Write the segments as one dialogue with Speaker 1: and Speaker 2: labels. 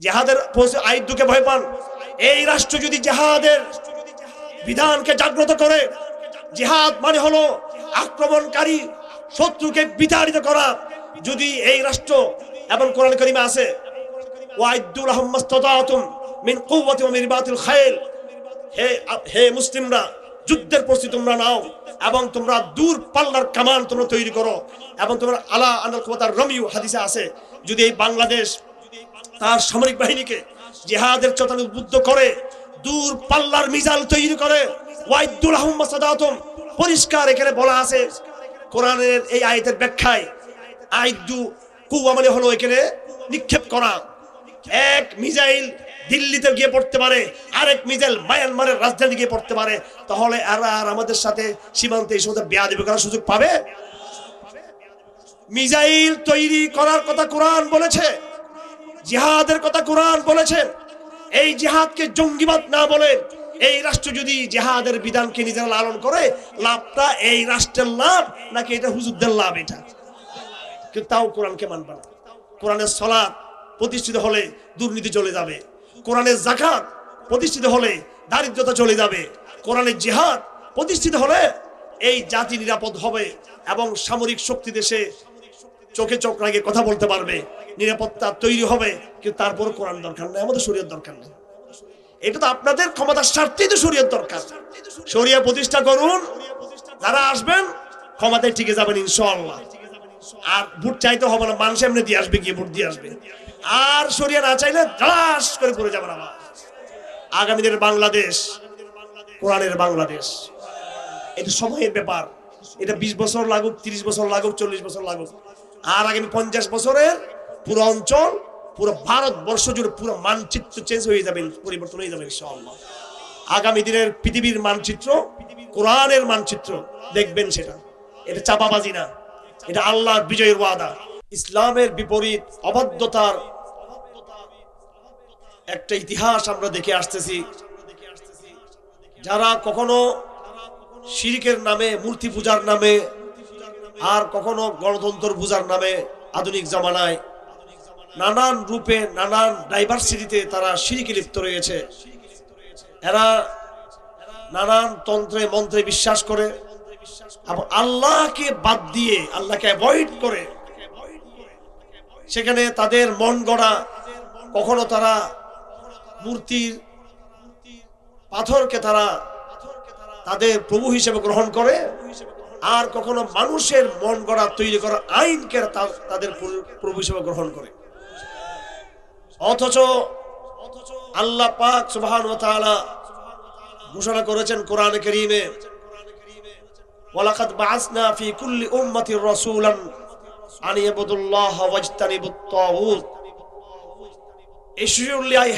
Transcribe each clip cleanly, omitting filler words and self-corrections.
Speaker 1: জিহাদের আইয়ুবকে ভয় পান। এই রাষ্ট্র যদি জিহাদের বিধানকে জাগ্রত করে, জিহাদ মানে হলো আক্রমণকারী শত্রুকে বিতাড়িত করা, যদি এই রাষ্ট্র এবং কোরআন কারীমে আছে ওয়াইদু লাহুম মাসতাতাতুম মিন কুওয়াতি ওয়া মিন রিবাতিল খাইল, হে মুসলিমরা যুদ্ধের প্রস্তুতি তোমরা নাও এবং তোমরা দূর পাল্লার কামান তোমরা তৈরি করো এবং তোমরা আলা আনাল কুওয়াতার রমিউ হাদিসে আছে, যদি এই বাংলাদেশ তার সামরিক বাহিনীকে জিহাদের চেতনায় উদ্বুদ্ধ করে, দূর পাল্লার মিসাইল তৈরি করে, ওয়াইদু লাহুম মাসতাতাতুম, পরিষ্কার এখানে বলা আছে কোরআনের এই আয়াতের ব্যাখ্যায়, আইদু কুওয়া মানে হলো এখানে নিক্ষেপ করা। এক মিসাইল দিল্লিতে গিয়ে পড়তে পারে, আরেক মিসাইল মায়ানমারের রাজধানী গিয়ে পড়তে পারে, তাহলে আর আমাদের সাথে সীমান্তে এই সমস্ত বেয়াদবি করার সুযোগ পাবে? মিসাইল তৈরি করার কথা কোরআন বলেছে, জিহাদের কথা কোরআন বলেছে। এই জিহাদকে জঙ্গিবাদ না বলে এই রাষ্ট্র যদি জিহাদের বিধানকে নিজেরা লালন করে, লাভটা এই রাষ্ট্রের লাভ নাকি এটা হুজুরদের লাভ? এটা কিন্তু তাও কোরআনকে মানবে না। কোরআনের সালাত প্রতিষ্ঠিত হলে দুর্নীতি চলে যাবে, কোরআনের যাকাত প্রতিষ্ঠিত হলে দারিদ্রতা চলে যাবে, কোরআনের জিহাদ প্রতিষ্ঠিত হলে এই জাতি নিরাপদ হবে এবং সামরিক শক্তি দেশে চোখে চোখ লাগিয়ে কথা বলতে পারবে, নিরাপত্তা তৈরি হবে। কিন্তু তারপর কোরআন দরকার নেই, আমাদের শরীয়ত দরকার নেই। এটা তো আপনাদের ক্ষমতার স্বার্থেই তো শরীয়ত দরকার। শরিয়া প্রতিষ্ঠা করুন, যারা আসবেন ক্ষমতায় টিকে যাবেন ইনশাআল্লাহ। আর ভোট চাইতে হবে না, মানুষ এমনি দিয়ে আসবে, গিয়ে ভোট দিয়ে আসবে। আর শরিয়া না চাইলে ধ্বাস করে পড়ে যাবেন। আবার আগামী দিনের বাংলাদেশ কোরআনের বাংলাদেশ, এটা সময়ের ব্যাপার। এটা 20 বছর লাগুক, 30 বছর লাগুক, 40 বছর লাগুক, আর আগামী 50 বছরের পুরো অঞ্চল, পুরো ভারতবর্ষ জুড়ে পুরো মানচিত্র চেঞ্জ হয়ে যাবে, পরিবর্তন হয়ে যাবে ইনশাআল্লাহ। আগামী দিনের পৃথিবীর মানচিত্র কোরআনের মানচিত্র দেখবেন। সেটা এটা চাপাবাজি না, এটা আল্লাহর বিজয়ের ওয়াদা। ইসলামের বিপরীত অবাধ্যতার একটা ইতিহাস আমরা দেখে আসতেছি। যারা কখনো শিরকের নামে, মূর্তি পূজার নামে, আর কখনো গণতন্ত্র পূজার নামে আধুনিক জামানায় নানান রূপে, নানান ডাইভার্সিটিতে তারা শিরকে লিপ্ত রয়েছে। এরা নানান তন্ত্রে মন্ত্রে বিশ্বাস করে এবং আল্লাহকে বাদ দিয়ে, আল্লাহকে অ্যাভয়েড করে সেখানে তাদের মন গড়া, কখনো তারা মূর্তির পাথরকে তারা তাদের প্রভু হিসেবে গ্রহণ করে, আর কখনো মানুষের মন গড়া তৈরি করা আইনকে তাদের প্রভু হিসেবে গ্রহণ করে। অথচ আল্লাহ পাক সুবহানাহু ওয়া তাআলা ঘোষণা করেছেন কোরআনে কারীমে, ওয়ালাকাদ বাআসনা ফি কুল্লি উম্মাতির রাসূলান আন ইয়াবুদুল্লাহা ওয়াজতানিবুত তাগুত। Surely I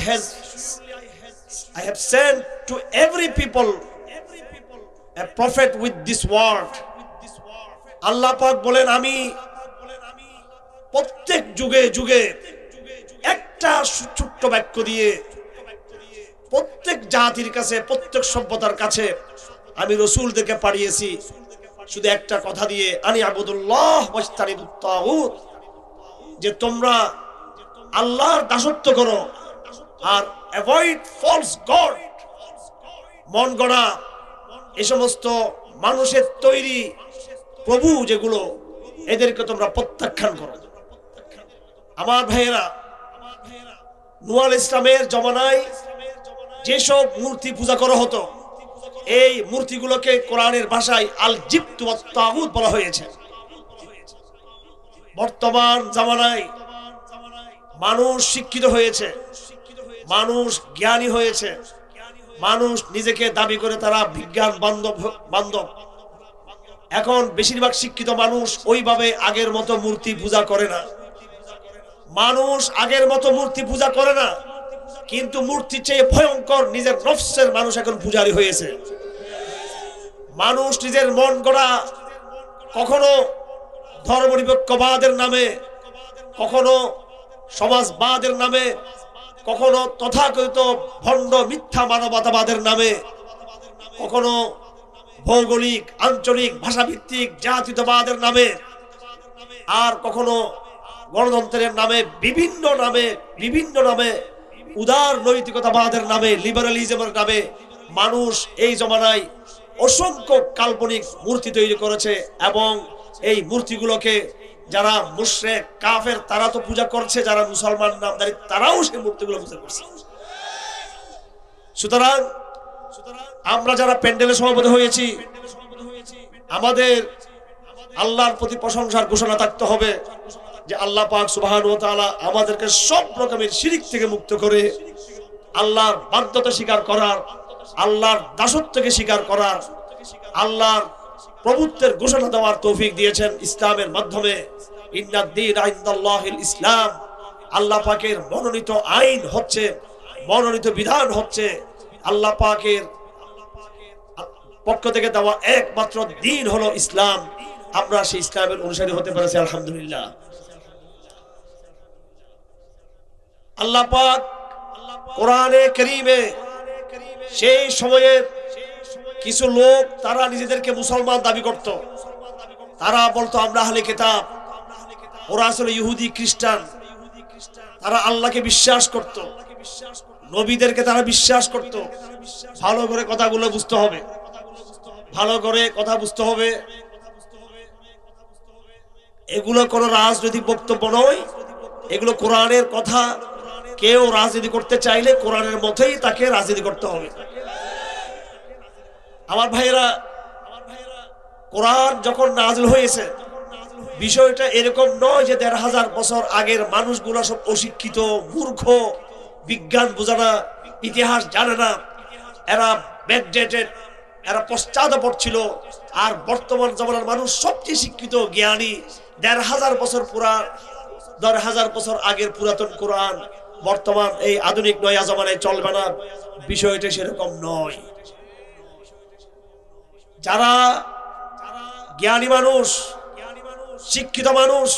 Speaker 1: have sent to every people a prophet with this word. আল্লাহ পাক বলেন, আমি প্রত্যেক যুগে যুগে একটা ছোট্ট বাক্য দিয়ে প্রত্যেক জাতির কাছে, প্রত্যেক সভ্যতার কাছে আমি রাসূলদেরকে পাঠিয়েছি শুধু একটা কথা দিয়ে, আনি আবুদুল্লাহ ওয়াজতানিবুত তাগুত, যে তোমরা আল্লাহর দাসত্ব করো আর অ্যাভয়েড ফলস গড, মন গড়া এই সমস্ত মানুষের তৈরি প্রভু যেগুলো, এদেরকে তোমরা প্রত্যাখ্যান করো। আমার ভাইয়েরা, নূহ আলাইহিস সালামের জমানায় যেসব মূর্তি পূজা করা হতো, এই মূর্তিগুলোকে কোরআনের ভাষায় আল জিবতু ওয়াত তাগুত বলা হয়েছে। বর্তমান জামানায় মানুষ শিক্ষিত হয়েছে, মানুষ জ্ঞানী হয়েছে, মানুষ নিজেকে দাবি করে তারা বিজ্ঞান বান্ধব। এখন বেশিরভাগ শিক্ষিত মানুষ ওইভাবে আগের মতো মূর্তি পূজা করে না। মানুষ আগের মতো মূর্তি পূজা করে না, কিন্তু মূর্তির চেয়ে ভয়ঙ্কর নিজের নফসের মানুষ এখন পূজারী হয়েছে। মানুষ নিজের মন গড়া, কখনো ধর্মনিরপেক্ষবাদের নামে, কখনো সমাজবাদের নামে, কখনো তথাকথিত ভণ্ড মিথ্যা মানবতাবাদের নামে, কখনো ভৌগোলিক, আঞ্চলিক, ভাষাভিত্তিক জাতীয়তাবাদের নামে, আর কখনো গণতন্ত্রের নামে বিভিন্ন নামে উদার নৈতিকতাবাদের নামে, লিবারালিজমের নামে মানুষ এই জমানায় অসংখ্য কাল্পনিক মূর্তি তৈরি করেছে, এবং এই মূর্তিগুলোকে যারা মুশরিক কাফের তারা তো পূজা করছে, যারা মুসলমান নামধারী তারাও সেই মূর্তিগুলো পূজা করছে। সুতরাং আমরা যারা প্যান্ডেলে সমবেত হয়েছি, আমাদের আল্লাহর প্রতি প্রশংসার ঘোষণা থাকতে হবে যে আল্লাহ পাক সুবহানাহু ওয়া তাআলা আমাদেরকে সব রকমের শিরক থেকে মুক্ত করে আল্লাহর বাধ্যতা স্বীকার করার, আল্লাহর দাসত্বকে স্বীকার করার, আল্লাহর প্রভুত্বের ঘোষণা দেওয়ার তৌফিক দিয়েছেন ইসলামের মাধ্যমে। ইন্নাদ-দীনা ইনদাল্লাহিল ইসলাম, আল্লাহ পাকের মনোনীত আইন হচ্ছে, মনোনীত বিধান হচ্ছে আল্লাহ পাকের পক্ষ থেকে দেওয়া একমাত্র দ্বীন হলো ইসলাম। আমরা সেই ইসলামের অনুসারী হতে পেরেছি, আলহামদুলিল্লাহ। আল্লাহ পাক কোরআনে কারীমে সেই সময়ের কিছু লোক তারা নিজেদেরকে মুসলমান দাবি করত, তারা বলতো আমরা আহলে কিতাব, ওরা আসলে ইহুদি খ্রিস্টান। তারা আল্লাহকে বিশ্বাস করত, নবীদেরকে তারা বিশ্বাস করত। ভালো করে কথাগুলো বুঝতে হবে, ভালো করে কথা বুঝতে হবে। এগুলো কোনো রাজনৈতিক বক্তব্য নয়, এগুলো কোরআনের কথা। কেউ রাজনীতি করতে চাইলে কোরআনের মতোই তাকে রাজনীতি করতে হবে। আমার ভাইয়েরা, কোরআন যখন নাযিল হয়েছে, বিষয়টা এরকম নয় যে ১৫০০ বছর আগের মানুষগুলো সব অশিক্ষিত, মূর্খ, বিজ্ঞান বোঝে না, ইতিহাস জানে না, এরা ব্যাকডেটেড, এরা পশ্চাৎপদ ছিল। আর বর্তমান জমানার মানুষ সবচেয়ে শিক্ষিত, জ্ঞানী। ১৫০০ বছর ১৫০০ বছর আগের পুরাতন কোরআন বর্তমান এই আধুনিক নয়া জমানায় চলবে না, বিষয়টা সেরকম নয়। যারা জ্ঞানী মানুষ, শিক্ষিত মানুষ,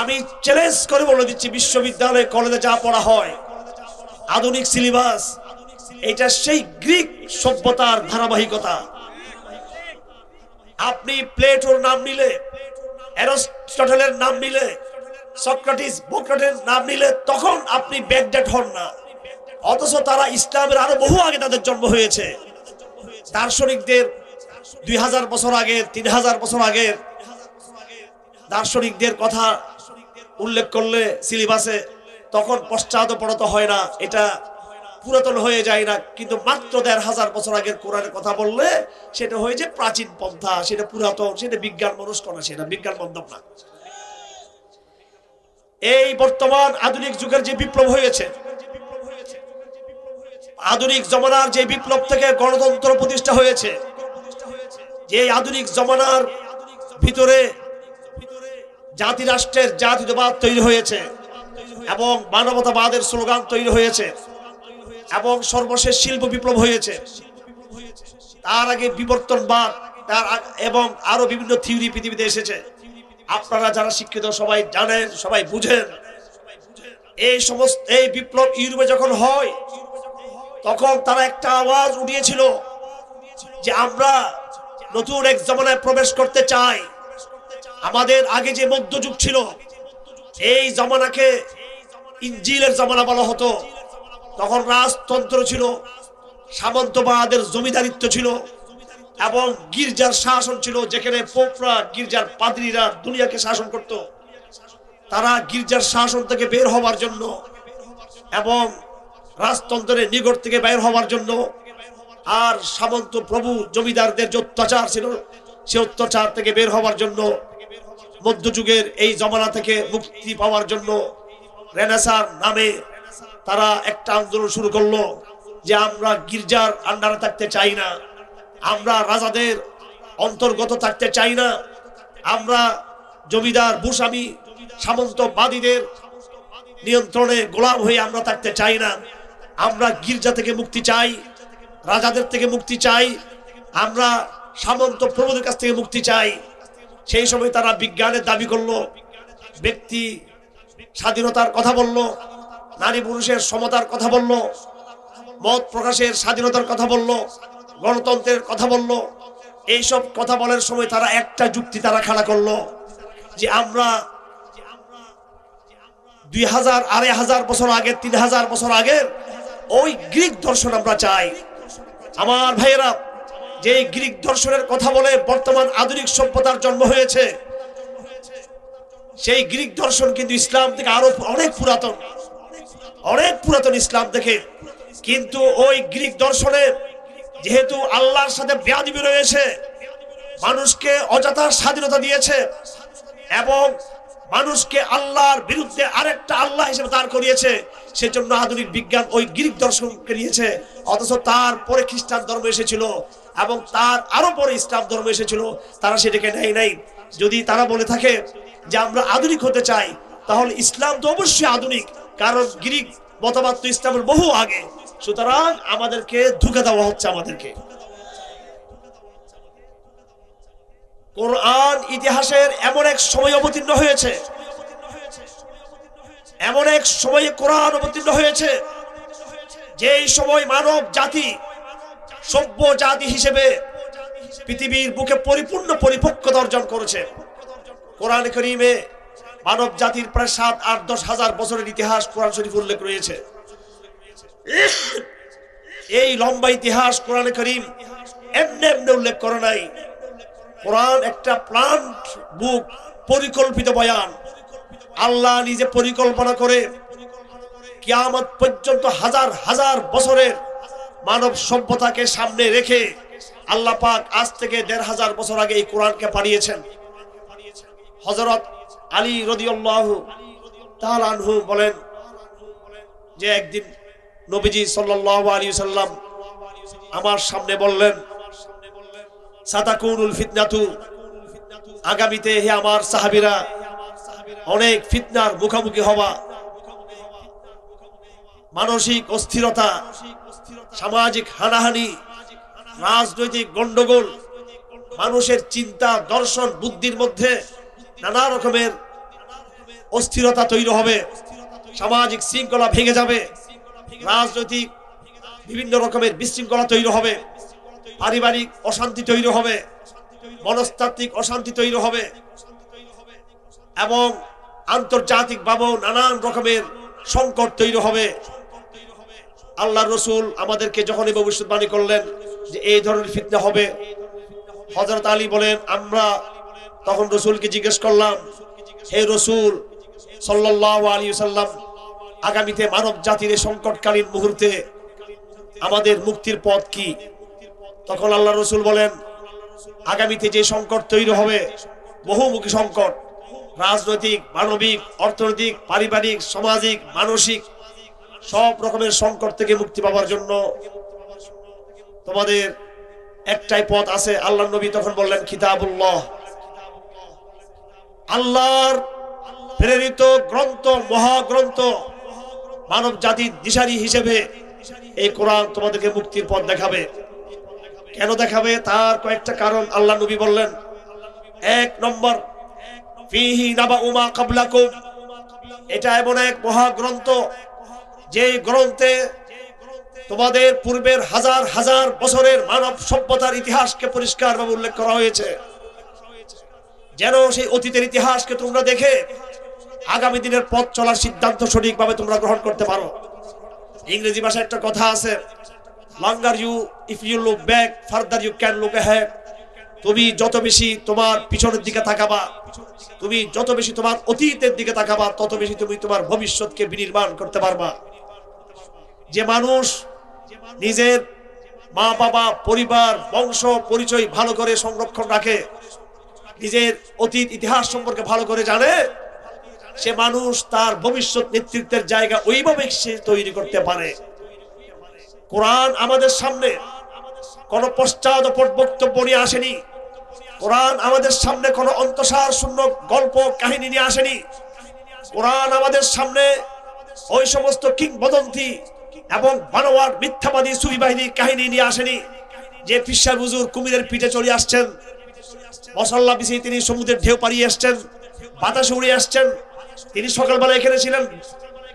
Speaker 1: আমি চ্যালেঞ্জ করে বলে দিচ্ছি, বিশ্ববিদ্যালয়ে কলেজে যা পড়া হয় আধুনিক সিলেবাস, এটা সেই গ্রিক সভ্যতার ধারাবাহিকতা। আপনি প্লেটোর নাম নিলে, অ্যারিস্টটলের নাম নিলে, সক্রেটিস বোক্রেটের নাম নিলে তখন আপনি ব্যাকডেট হন না। অথচ তারা ইসলামের আরো বহু আগে তাদের জন্ম হয়েছে। দার্শনিকদের ২০০০ বছর আগের, ৩০০০ বছর আগের দার্শনিকদের কথা উল্লেখ করলে সিলেবাসে তখন পশ্চাৎপদ হয় না, এটা পুরাতন হয়ে যায় না। কিন্তু মাত্র ১৫০০ বছর আগের কোরআনের কথা বললে সেটা হয়ে যায় প্রাচীন পন্থা, সেটা পুরাতন, সেটা বিজ্ঞান মনস্ক না, সেটা বিজ্ঞান বান্ধব না। এই বর্তমান আধুনিক যুগের যে বিপ্লব হয়েছে, আধুনিক জমানার যে বিপ্লব থেকে গণতন্ত্র প্রতিষ্ঠা হয়েছে, যে আধুনিক জমানার ভিতরে জাতি রাষ্ট্রের জাতীয়তাবাদ তৈরি হয়েছে এবং মানবতাবাদের স্লোগান তৈরি হয়েছে এবং সর্বশেষ শিল্প বিপ্লব হয়েছে, তার আগে বিবর্তনবাদ, এবং আরো বিভিন্ন থিওরি পৃথিবীতে এসেছে। আপনারা যারা শিক্ষিত সবাই জানেন, সবাই বুঝেন। এই বিপ্লব ইউরোপে যখন হয় তখন তারা একটা আওয়াজ উঠিয়েছিল যে আমরা নতুন এক জমানায় প্রবেশ করতে চাই। আমাদের আগে যে মধ্যযুগ ছিল, এই জমানাকে ইনজিলের জমানা বলা হতো। তখন রাজতন্ত্র ছিল, সামন্তবাদের জমিদারিত্ব ছিল এবং গির্জার শাসন ছিল, যেখানে পোপরা, গির্জার পাদ্রীরা দুনিয়াকে শাসন করত। তারা গির্জার শাসন থেকে বের হওয়ার জন্য এবং রাজতন্ত্রের নিকট থেকে বের হওয়ার জন্য, আর সামন্ত প্রভু জমিদারদের যে অত্যাচার ছিল সে অত্যাচার থেকে বের হওয়ার জন্য, মধ্যযুগের এই জমানা থেকে মুক্তি পাওয়ার জন্য রেনেসাঁর নামে তারা একটা আন্দোলন শুরু করলো যে আমরা গির্জার আন্ডারে থাকতে চাই না, আমরা রাজাদের অন্তর্গত থাকতে চাই না, আমরা জমিদার ভূস্বামী সামন্তবাদীদের নিয়ন্ত্রণে গোলাম হয়ে আমরা থাকতে চাই না, আমরা গির্জা থেকে মুক্তি চাই, রাজাদের থেকে মুক্তি চাই, আমরা সামন্ত প্রভুদের কাছ থেকে মুক্তি চাই। সেই সময় তারা বিজ্ঞানের দাবি করলো, ব্যক্তি স্বাধীনতার কথা বলল, নারী পুরুষের সমতার কথা বলল, মত প্রকাশের স্বাধীনতার কথা বলল, গণতন্ত্রের কথা বলল। এইসব কথা বলার সময় তারা একটা যুক্তি তারা খাড়া করলো যে আমরা 2000 2500 বছর আগের 3000 বছর আগের ওই গ্রিক দর্শন আমরা চাই। আমার ভাইয়েরা, যে গ্রিক দর্শনের কথা বলে বর্তমান আধুনিক সভ্যতার জন্ম হয়েছে, সেই গ্রিক দর্শন কিন্তু ইসলাম থেকে আরো অনেক পুরাতন ইসলাম থেকে। কিন্তু ওই গ্রিক দর্শনে যেহেতু আল্লাহর সাথে বেয়াদবি রয়েছে, মানুষকে অযথা স্বাধীনতা দিয়েছে এবং মানুষকে আল্লাহর বিরুদ্ধে আরেকটা আল্লাহ হিসেবে দাঁড় করিয়েছে, সেজন্য আধুনিক বিজ্ঞান ওই গ্রিক দর্শনকে নিয়েছে। অথচ তারপরে খ্রিস্টান ধর্ম এসেছিল এবং তার আরো পরে ইসলাম ধর্ম এসেছিল, তারা সেটাকে নেয় নাই। যদি তারা বলে থাকে যে আমরা আধুনিক হতে চাই, তাহলে ইসলাম তো অবশ্যই আধুনিক, কারণ গ্রিক মতবাদ তো ইসলামের বহু আগে। সুতরাং আমাদেরকে ধোঁকা দেওয়া হচ্ছে। আমাদেরকে কোরআন ইতিহাসের এমন এক সময় অবতীর্ণ হয়েছে, এমন এক সময়ে কোরআন অবতীর্ণ হয়েছে যেই সময় মানব জাতি সভ্য জাতি হিসেবে পৃথিবীর বুকে পরিপূর্ণ পরিপক্কতা অর্জন করেছে। কোরআন কারীমে মানব জাতির প্রায় 7-8-10 হাজার বছরের ইতিহাস কোরআন শরীফ উল্লেখ রয়েছে। এই লম্বা ইতিহাস কোরআন কারীম এমনি এমনি উল্লেখ করে নাই। কোরআন একটা প্ল্যান্ড বুক, পরিকল্পিত বয়ান। আল্লাহ নিজে পরিকল্পনা করে কিয়ামত পর্যন্ত হাজার হাজার বছরের মানব সভ্যতাকে সামনে রেখে আল্লাহ পাক আজ থেকে 1500 বছর আগে এই কোরআনকে পাঠিয়েছেন। হযরত আলী রাদিয়াল্লাহু তাআলা আনহু বলেন যে একদিন নবীজি সাল্লাল্লাহু আলাইহি ওয়াসাল্লাম আমার সামনে বললেন, সাতাকুনুল ফিতনাতু, আগামীতে হে আমার সাহাবীরা অনেক ফিতনার মুখোমুখি হবা। মানসিক অস্থিরতা, সামাজিক হানাহানি, রাজনৈতিক গন্ডগোল, মানুষের চিন্তা দর্শন বুদ্ধির মধ্যে নানা রকমের অস্থিরতা তৈরি হবে, সামাজিক শৃঙ্খলা ভেঙে যাবে, রাজনৈতিক বিভিন্ন রকমের বিশৃঙ্খলা তৈরি হবে, পারিবারিক অশান্তি তৈরি হবে, মনস্তাত্ত্বিক অশান্তি তৈরি হবে এবং আন্তর্জাতিক ভাবেও নানান রকমের সংকট তৈরি হবে। আল্লাহর রাসূল আমাদেরকে যখন এই ভবিষ্যৎবাণী করলেন যে এই ধরনের ফিতনা হবে, হযরত আলী বলেন আমরা তখন রাসূলকে জিজ্ঞেস করলাম, হে রাসূল সাল্লাল্লাহু আলাইহি ওয়াসাল্লাম, আগামীতে মানব জাতির এই সংকটকালীন মুহূর্তে আমাদের মুক্তির পথ কি? তখন আল্লাহ রাসূল বলেন, আগামীতে যে সংকট তৈরি হবে, বহুমুখী সংকট, রাজনৈতিক, মানবিক, অর্থনৈতিক, পারিবারিক, সামাজিক, মানসিক সব রকমের সংকট থেকে মুক্তি পাওয়ার জন্য তোমাদের একটাই পথ আছে। আল্লাহর নবী তখন বললেন কিতাবুল্লাহ, আল্লাহর প্রেরিত গ্রন্থ, মহাগ্রন্থ, মানব জাতির দিশারি হিসেবে এই কোরআন তোমাদেরকে মুক্তির পথ দেখাবে। কেন দেখাবে? তার কয়েকটা কারণ আল্লাহ নবী বললেন। 1 নম্বর, ফিহি নাবাউ মা ক্বাবলাকুম, এটা এমন এক মহাগ্রন্থ যেই গ্রন্থে তোমাদের পূর্বের হাজার হাজার বছরের মানব সভ্যতার ইতিহাসকে পরিষ্কারভাবে উল্লেখ করা হয়েছে, যেন সেই অতীতের ইতিহাসকে তোমরা দেখে আগামী দিনের পথ চলার সিদ্ধান্ত সঠিকভাবে তোমরা গ্রহণ করতে পারো। ইংরেজি ভাষায় একটা কথা আছে, longer you if you look back further you can look ahead। তুমি যত বেশি তোমার পিছনের দিকে তাকাবা, তুমি যত বেশি তোমার অতীতের দিকে তাকাবা, তত বেশি তুমি তোমার ভবিষ্যৎকে বিনির্মাণ করতে পারবা। যে মানুষ নিজের মা বাবা, পরিবার, বংশ পরিচয় ভালো করে সংরক্ষণ রাখে, নিজের অতীত ইতিহাস সম্পর্কে ভালো করে জানে, সে মানুষ তার ভবিষ্যৎ নেতৃত্বের জায়গা ওইভাবে সে তৈরি করতে পারে। কোরআন আমাদের সামনে কোন পশ্চাদপদ বক্তব্য নিয়ে আসেনি। কোরআন আমাদের সামনে কোন অন্তঃসার শূন্য গল্প কাহিনী নিয়ে আসেনি। কোরআন আমাদের সামনে ওই সমস্ত কিংবদন্তি এবং বানোয়াট মিথ্যাবাদী সুফিবাদীর কাহিনী নিয়ে আসেনি। যে পিসা হুজুর কুমিরের পিঠে চলে আসছেন, মশাল্লা বিছিয়ে তিনি সমুদ্রের ঢেউ পাড়িয়ে আসছেন, বাতাসে উড়ে আসছেন, তিনি সকালবেলা এখানে ছিলেন,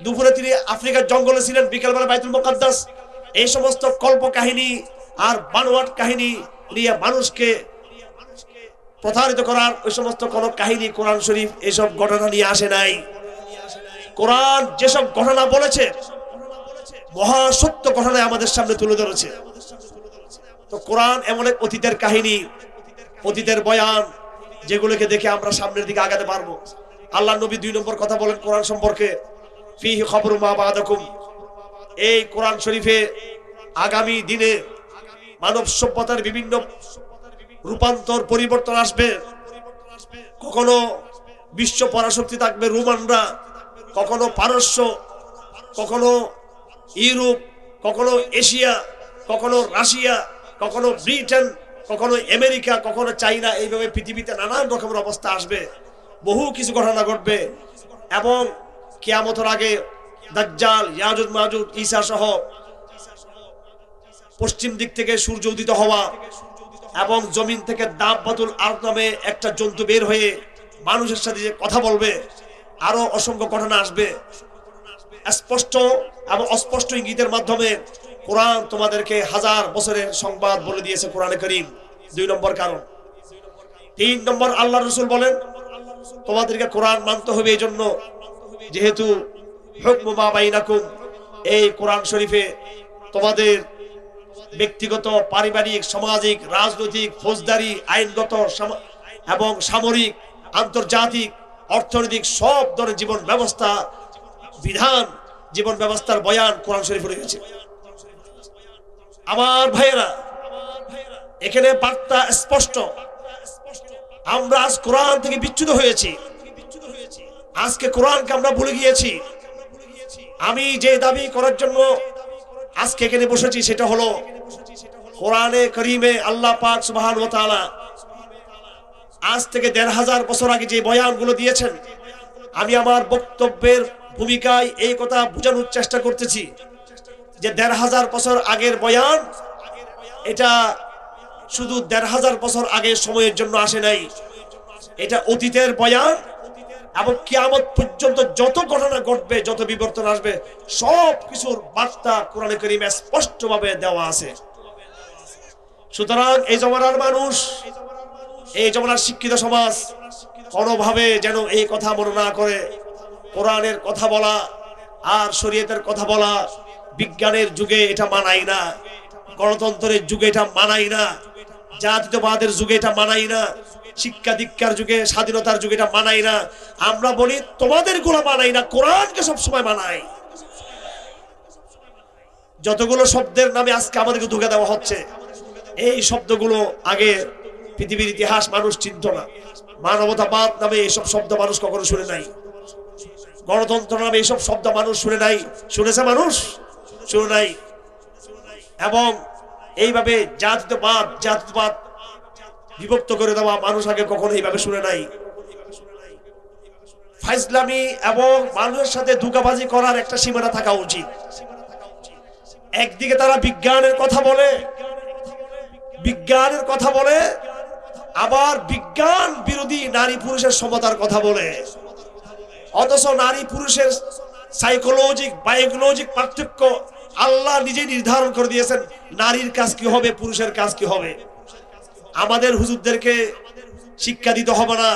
Speaker 1: দুপুরে তিনি আফ্রিকার জঙ্গলে ছিলেন, বিকালবেলা বাইতুল মুকাদ্দাস, এই সমস্ত কল্প কাহিনী আর বানোয়াট কাহিনী নিয়ে মানুষকে প্রতারিত করার ওই সমস্ত কোন কাহিনী কোরআন শরীফ এইসব ঘটনা নিয়ে আসে নাই। কোরআন যেসব ঘটনা বলেছে মহা সত্য ঘটনায় আমাদের সামনে তুলে ধরেছে। তো কোরআন এমন এক অতীতের কাহিনী, অতীতের বয়ান, যেগুলোকে দেখে আমরা সামনের দিকে আগাতে পারবো। আল্লাহ নবী 2 নম্বর কথা বলেন কোরআন সম্পর্কে, ফিহি খবরু মা বাদাকুম। এই কোরআন শরীফে আগামী দিনে মানব সভ্যতার বিভিন্ন রূপান্তর পরিবর্তন আসবে। কখনো বিশ্ব পরাশক্তি থাকবে রোমানরা, কখনো পারস্য, কখনো ইউরোপ, কখনো এশিয়া, কখনো রাশিয়া, কখনো ব্রিটেন, কখনো আমেরিকা, কখনো চাইনা। এইভাবে পৃথিবীতে নানান রকমের অবস্থা আসবে, বহু কিছু ঘটনা ঘটবে। এবং কিয়ামতের আগে দাজ্জাল, ইয়াজুজ মাজুজ, ঈসা সহ পশ্চিম দিক থেকে সূর্য উদিত হওয়া এবং জমিন থেকে দাব্বাতুল আরদ নামে একটা জন্তু বের হয়ে মানুষের সাথে যে কথা বলবে, আরো অসংখ্য ঘটনা আসবে। স্পষ্ট এবং অস্পষ্ট ইঙ্গিতের মাধ্যমে কোরআন তোমাদেরকে 1000 বছরের সংবাদ বলে দিয়েছে কোরআনে কারীম। 2 নম্বর কারণ। 3 নম্বর, আল্লাহ রাসূল বলেন তোমাদেরকে কোরআন মানতে হবে এই জন্য যেহেতু হুকমু মা বাইনাকুম, এই কোরআন শরীফে তোমাদের ব্যক্তিগত, পারিবারিক, সামাজিক, রাজনৈতিক, ফৌজদারি, আইনগত এবং সামরিক, আন্তর্জাতিক, অর্থনৈতিক সব ধরনের জীবন ব্যবস্থা বিধান, জীবন ব্যবস্থার বয়ান কোরআন শরীফে রয়েছে। আমার ভাইয়েরা, এখানে বার্তা স্পষ্ট। আমরা আজ কোরআন থেকে বিচ্যুত হয়েছি, আজকে কোরআনকে আমরা ভুলে গিয়েছি। আমি যে দাবি করার জন্য আজকে এখানে বসেছি সেটা হলো কোরআনে কারীমে আল্লাহ পাক সুবহানাহু ওয়া তাআলা আজ থেকে 1500 বছর আগে যে বয়ানগুলো দিয়েছেন, আমি আমার বক্তব্যের ভূমিকায় এই কথা বোঝানোর চেষ্টা করতেছি যে 1500 বছর আগের বয়ান, এটা শুধু 1500 বছর আগের সময়ের জন্য আসে নাই, এটা অতীতের বয়ান। এবং কিয়ামত পর্যন্ত যত ঘটনা ঘটবে, যত বিবর্তন আসবে, সব কিছুর বার্তা কোরআনে কারীমে স্পষ্টভাবে দেওয়া আছে। সুতরাং এই জমানার মানুষ, এই জমানার শিক্ষিত সমাজ কোনোভাবে যেন এই কথা মনে না করে। কোরআনের কথা বলা আর শরীয়তের কথা বলা বিজ্ঞানের যুগে এটা মানায় না, গণতন্ত্রের যুগে এটা মানায় না, জাতীয়তাবাদের যুগে এটা মানায় না, শিক্ষা দীক্ষার যুগে, স্বাধীনতার যুগে এটা মানাই না। আমরা বলি তোমাদের গুলো মানাই না, কোরআনকে সবসময় মানাই। যতগুলো শব্দের নামে আজকে আমাদেরকে ধোঁকা দেওয়া হচ্ছে, এই শব্দগুলো আগে পৃথিবীর ইতিহাস মানুষ চিনত না। মানবতাবাদ নামে এইসব শব্দ মানুষ কখনো শুনে নাই, গণতন্ত্র নামে এইসব শব্দ মানুষ শুনে নাই। শুনেছে মানুষ? শুনে নাই। এবং এইভাবে জাতীয়তাবাদ বিভক্ত করে দেওয়া মানুষ আগে কখনো এইভাবে শুনে নাই। ফাইজলামি এবং মানুষের সাথে ধোঁকাবাজি করার একটা সীমানা থাকা উচিত। একদিকে তারা বিজ্ঞানের কথা বলে, আবার বিজ্ঞান বিরোধী নারী পুরুষের সমতার কথা বলে। অথচ নারী পুরুষের সাইকোলজিক, বায়োলজিক পার্থক্য আল্লাহ নিজে নির্ধারণ করে দিয়েছেন, নারীর কাজ কি হবে, পুরুষের কাজ কি হবে। আমাদের হুজুরদেরকে শিক্ষা দিতে হবে না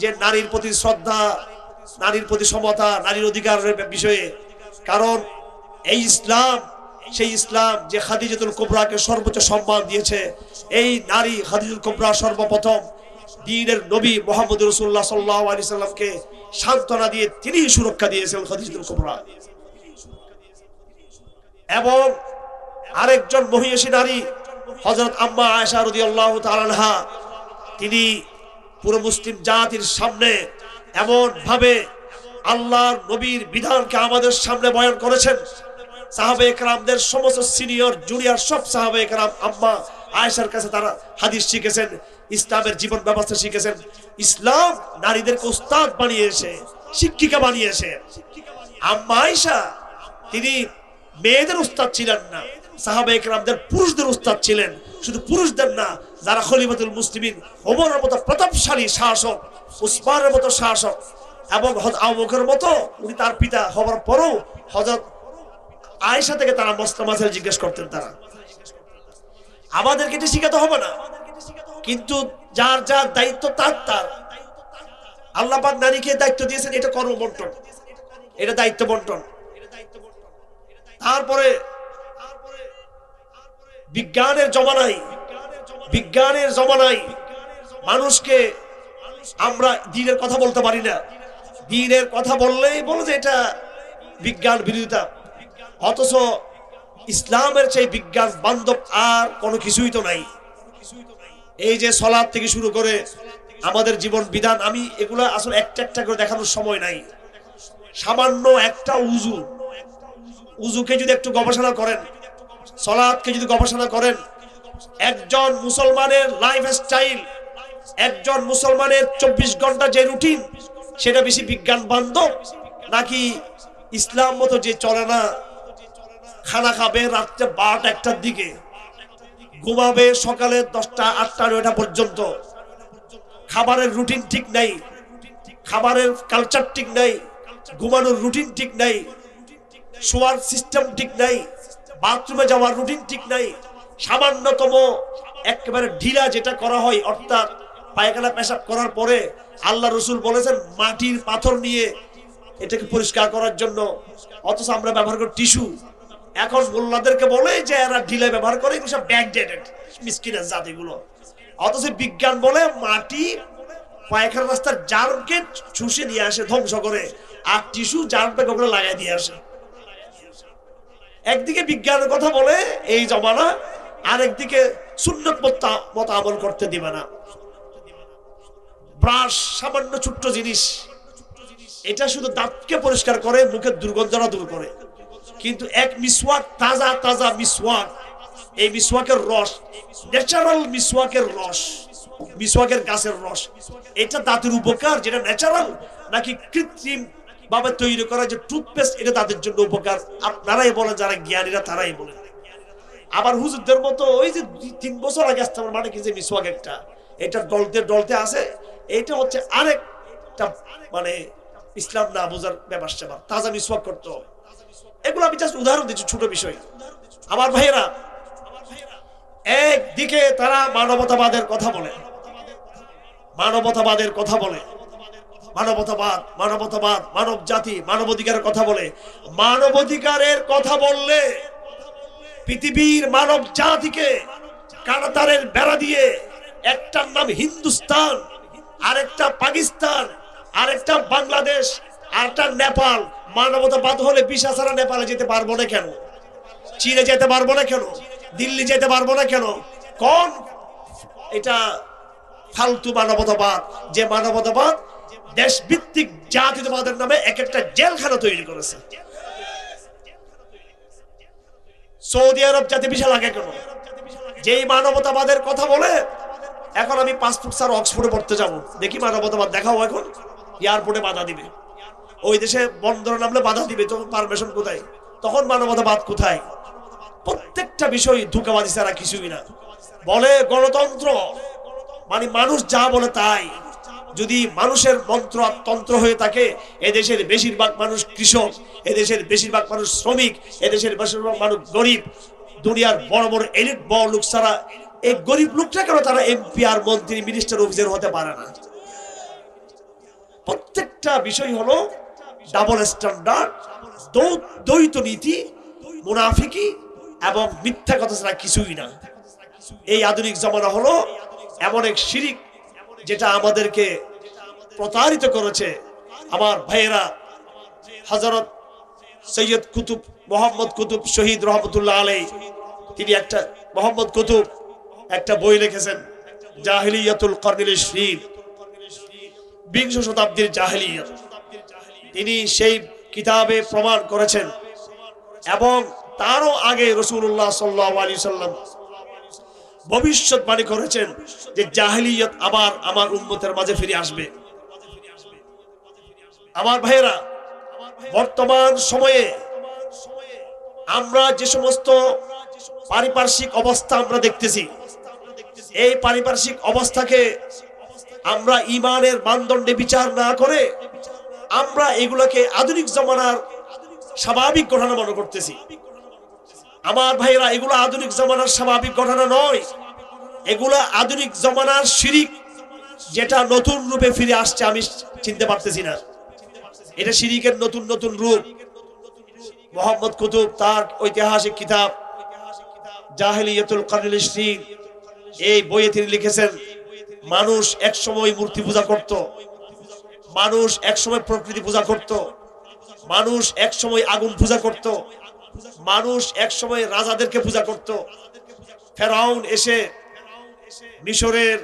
Speaker 1: যে নারীর প্রতি শ্রদ্ধা, নারীর প্রতি সমতা, নারীর অধিকারের বিষয়ে। কারণ এই ইসলাম সেই ইসলাম যে খাদিজাতুল কুবরাকে সর্বোচ্চ সম্মান দিয়েছে। এই নারী খাদিজাতুল কুবরা সর্বপ্রথম দ্বীনের নবী মুহাম্মদ রাসূলুল্লাহ সাল্লাল্লাহু আলাইহি সাল্লামকে সান্ত্বনা দিয়ে তিনি সুরক্ষা দিয়েছেন খাদিজাতুল কুবরা। এবং আরেকজন মহিষী নারী হযরত আম্মা আয়েশা রাদিয়াল্লাহু তাআলা আনহা, তিনি পুরো মুসলিম জাতির সামনে এমন ভাবে আল্লাহর নবীর বিধানকে আমাদের সামনে বয়ান করেছেন। সাহাবায়ে কেরামদের সমস্ত সিনিয়র জুনিয়র সব সাহাবায়ে কেরাম আম্মা আয়েশার কাছে তারা হাদিস শিখেছেন, ইসলামের জীবন ব্যবস্থা শিখেছেন। ইসলাম নারীদেরকে উস্তাদ বানিয়েছে, শিক্ষিকা বানিয়েছে। আম্মা আয়েশা তিনি মেয়েদের উস্তাদ ছিলেন না, সাহাবায়ে কেরামদের পুরুষদের উস্তাদ ছিলেন। শুধু পুরুষদের না, যারা খলিফাতুল মুসলিমিন, ওমরের মতো প্রতাপশালী শাসক, উসমানের মতো শাসক এবং আবু বকরের মতো উনি তার পিতা হবার পরও হযরত আয়েশা থেকে তারা মাসলা জিজ্ঞেস করতেন। তারা আমাদেরকে এটা শিখাতে হবে না, কিন্তু যার যার দায়িত্ব তার। আল্লাহ পাক নারীকে দায়িত্ব দিয়েছেন, এটা কর্মবন্টন। এটা দায়িত্ব বন্টন। তারপরে বিজ্ঞানের জমানায় মানুষকে আমরা দ্বীনের কথা বলতে পারি না। দ্বীনের কথা বললেই বলে যে এটা বিজ্ঞান বিরোধিতা, অথচ ইসলামের সেই বিজ্ঞান বান্ধব আর কোনো কিছুই তো নাই। এই যে সালাত থেকে শুরু করে আমাদের জীবন বিধান, আমি এগুলা আসলে একটা একটা করে দেখানোর সময় নাই। সামান্য একটা উজুকে যদি একটু গবেষণা করেন, সালাতকে যদি গবেষণা করেন, একজন মুসলমানের লাইফ স্টাইল, একজন মুসলমানের 24 ঘন্টা যে রুটিন, সেটা বেশি বিজ্ঞান বান্ধব নাকি ইসলাম মতো যে চলে না? খানা খাবে রাত্রে 12টা-1টার দিকে, ঘুমাবে সকালে 10টা 8টা 9টা পর্যন্ত, খাবারের রুটিন ঠিক নাই, খাবারের কালচার ঠিক নাই, ঘুমানোর রুটিন ঠিক নাই, শোয়ার সিস্টেম ঠিক নাই, বাথরুমে যাওয়ার রুটিন ঠিক নাই, সামান্যতম একেবারে ঢিলা যেটা করা হয়, অর্থাৎ পায়খানা পেশাব করার পরে আল্লাহ রসুল বলেছেন মাটির পাথর নিয়ে এটাকে পরিষ্কার করার জন্য, অথচ আমরা ব্যবহার করি টিস্যু। এখন মোল্লাদেরকে বলে যে এরা ঢিলা ব্যবহার করে, এগুলো সব ব্যাকডেটেড মিসকিনের জাত এগুলো। অথচ বিজ্ঞান বলে মাটি পায়খানা রাস্তার জার্মকে চুষে নিয়ে আসে, ধ্বংস করে, আর টিস্যু জার্মটাকে ওগুলো লাগাই দিয়ে আসে। একদিকে বিজ্ঞানের কথা বলে এই জমানা, আর একদিকে সুন্নত মত আমল করতে দিবে না। ব্রাশ সামান্য ছোট্ট জিনিস, এটা শুধু দাঁতকে পরিষ্কার করে, মুখের দুর্গন্ধটা দূর করে, কিন্তু এক মিসওয়াক, তাজা তাজা মিসওয়াক, এই মিসওয়াকের রস, ন্যাচারাল মিসওয়াকের রস, মিসওয়াকের গাছের রস, এটা দাঁতের উপকার যেটা ন্যাচারাল, নাকি কৃত্রিম ভাবে তৈরি করা যে টুথপেস্ট এটা তাদের জন্য উপকার? আপনারাই বলেন, যারা জ্ঞানীরা তারাই বলেন। আবার হুজুরদের মতো ওই যে 3 বছর আগে আসতে আমার মানে কি যে মিসওয়াক একটা, এটা ডলতে ডলতে আছে, এটা হচ্ছে আরেকটা মানে ইসলাম না বোঝার ব্যাপার স্যাপার। তাজা মিসওয়াক করতে হবে। এগুলো আমি জাস্ট উদাহরণ দিচ্ছি, ছোট বিষয়। আমার ভাইয়েরা, একদিকে তারা মানবতাবাদের কথা বলে, মানবতাবাদের কথা বলে, মানবতাবাদ মানবতাবাদ, মানব জাতি, মানবাধিকারের কথা বলে। মানবাধিকারের কথা বললে পৃথিবীর মানব জাতিকে কাঁটাতারের বেড়া দিয়ে, একটার নাম হিন্দুস্তান, আরেকটা পাকিস্তান, আরেকটা বাংলাদেশ, আরেকটা নেপাল। মানবতাবাদ হলে ভিসা ছাড়া নেপালে যেতে পারবো না কেন? চীনে যেতে পারবো না কেন? দিল্লি যেতে পারবো না কেন? কোন এটা ফালতু মানবতাবাদ, যে মানবতাবাদ দেশভিত্তিক জাতীয়তাবাদের নামে এক একটা জেলখানা তৈরি করেছে। সৌদি আরব জাতি ভিসা লাগে কেন? যেই মানবতাবাদের কথা বলে, এখন আমি পাসপোর্ট স্যার অক্সফোর্ডে পড়তে যাবো, দেখি মানবতাবাদ দেখাও, এখন এয়ারপোর্টে বাধা দিবে, ওই দেশে বন্দরে নামলে বাধা দিবে, তখন পারমিশন কোথায়? তখন মানবতাবাদ কোথায়? প্রত্যেকটা বিষয় ধোঁকাবাজি ছাড়া কিছুই না। বলে গণতন্ত্র, মানে মানুষ যা বলে তাই। যদি মানুষের মন্ত্র তন্ত্র হয়ে থাকে, এদেশের বেশিরভাগ মানুষ কৃষক, এদেশের বেশিরভাগ মানুষ শ্রমিক, এদেশের বেশিরভাগ মানুষ গরিব। দুনিয়ার বড় বড় এলিট বড় লোক ছাড়া এই গরিব লোকটা কেন তারা এমপি আর মন্ত্রী মিনিস্টার অফিসার হতে পারে না? প্রত্যেকটা বিষয় হলো ডাবল স্ট্যান্ডার্ড, দ্বৈত নীতি, মুনাফিকি এবং মিথ্যা কথা ছাড়া কিছুই না। এই আধুনিক জমানা হলো এমন এক শিরিক যেটা আমাদেরকে প্রতারিত করেছে। আমার ভাইয়েরা, হযরত সৈয়দ কুতুব মোহাম্মদ কুতুব শহীদ রহমতুল্লাহ আলাইহি, তিনি একটা মোহাম্মদ কুতুব একটা বই লিখেছেন, জাহিলিয়াতুল কর্নিল ইশরিন, 20 শতাব্দীর জাহিলিয়াত। তিনি সেই কিতাবে প্রমাণ করেছেন, এবং তারও আগে রাসূলুল্লাহ সাল্লাল্লাহু আলাইহি সাল্লাম ভবিষ্যৎবাণী করেছেন যে জাহিলিয়াত আবার আমার উম্মতের মাঝে ফিরে আসবে। আমার ভাইয়েরা, বর্তমান সময়ে আমরা যে সমস্ত পারিপার্শ্বিক অবস্থা আমরা দেখতেছি, এই পারিপার্শ্বিক অবস্থাকে আমরা ঈমানের মানদণ্ডে বিচার না করে আমরা এগুলোকে আধুনিক জমানার স্বাভাবিক ঘটনা মনে করতেছি। আমার ভাইরা, এগুলো আধুনিক জমানার স্বাভাবিক ঘটনা নয়, এগুলো আধুনিক জমানার শিরিক, যেটা নতুন রূপে ফিরে আসছে আমি চিনতে পারতেছি না। এটা শিরিকের নতুন নতুন রূপ। মোহাম্মদ কুতুব তার ঐতিহাসিক কিতাব জাহেলিয়াতুল কারনিল 20 এই বইয়ে তিনি লিখেছেন, মানুষ একসময় মূর্তি পূজা করত, মানুষ একসময় প্রকৃতি পূজা করত, মানুষ একসময় আগুন পূজা করত, মানুষ একসময় রাজাদেরকে পূজা করত। ফেরাউন এসে মিশরের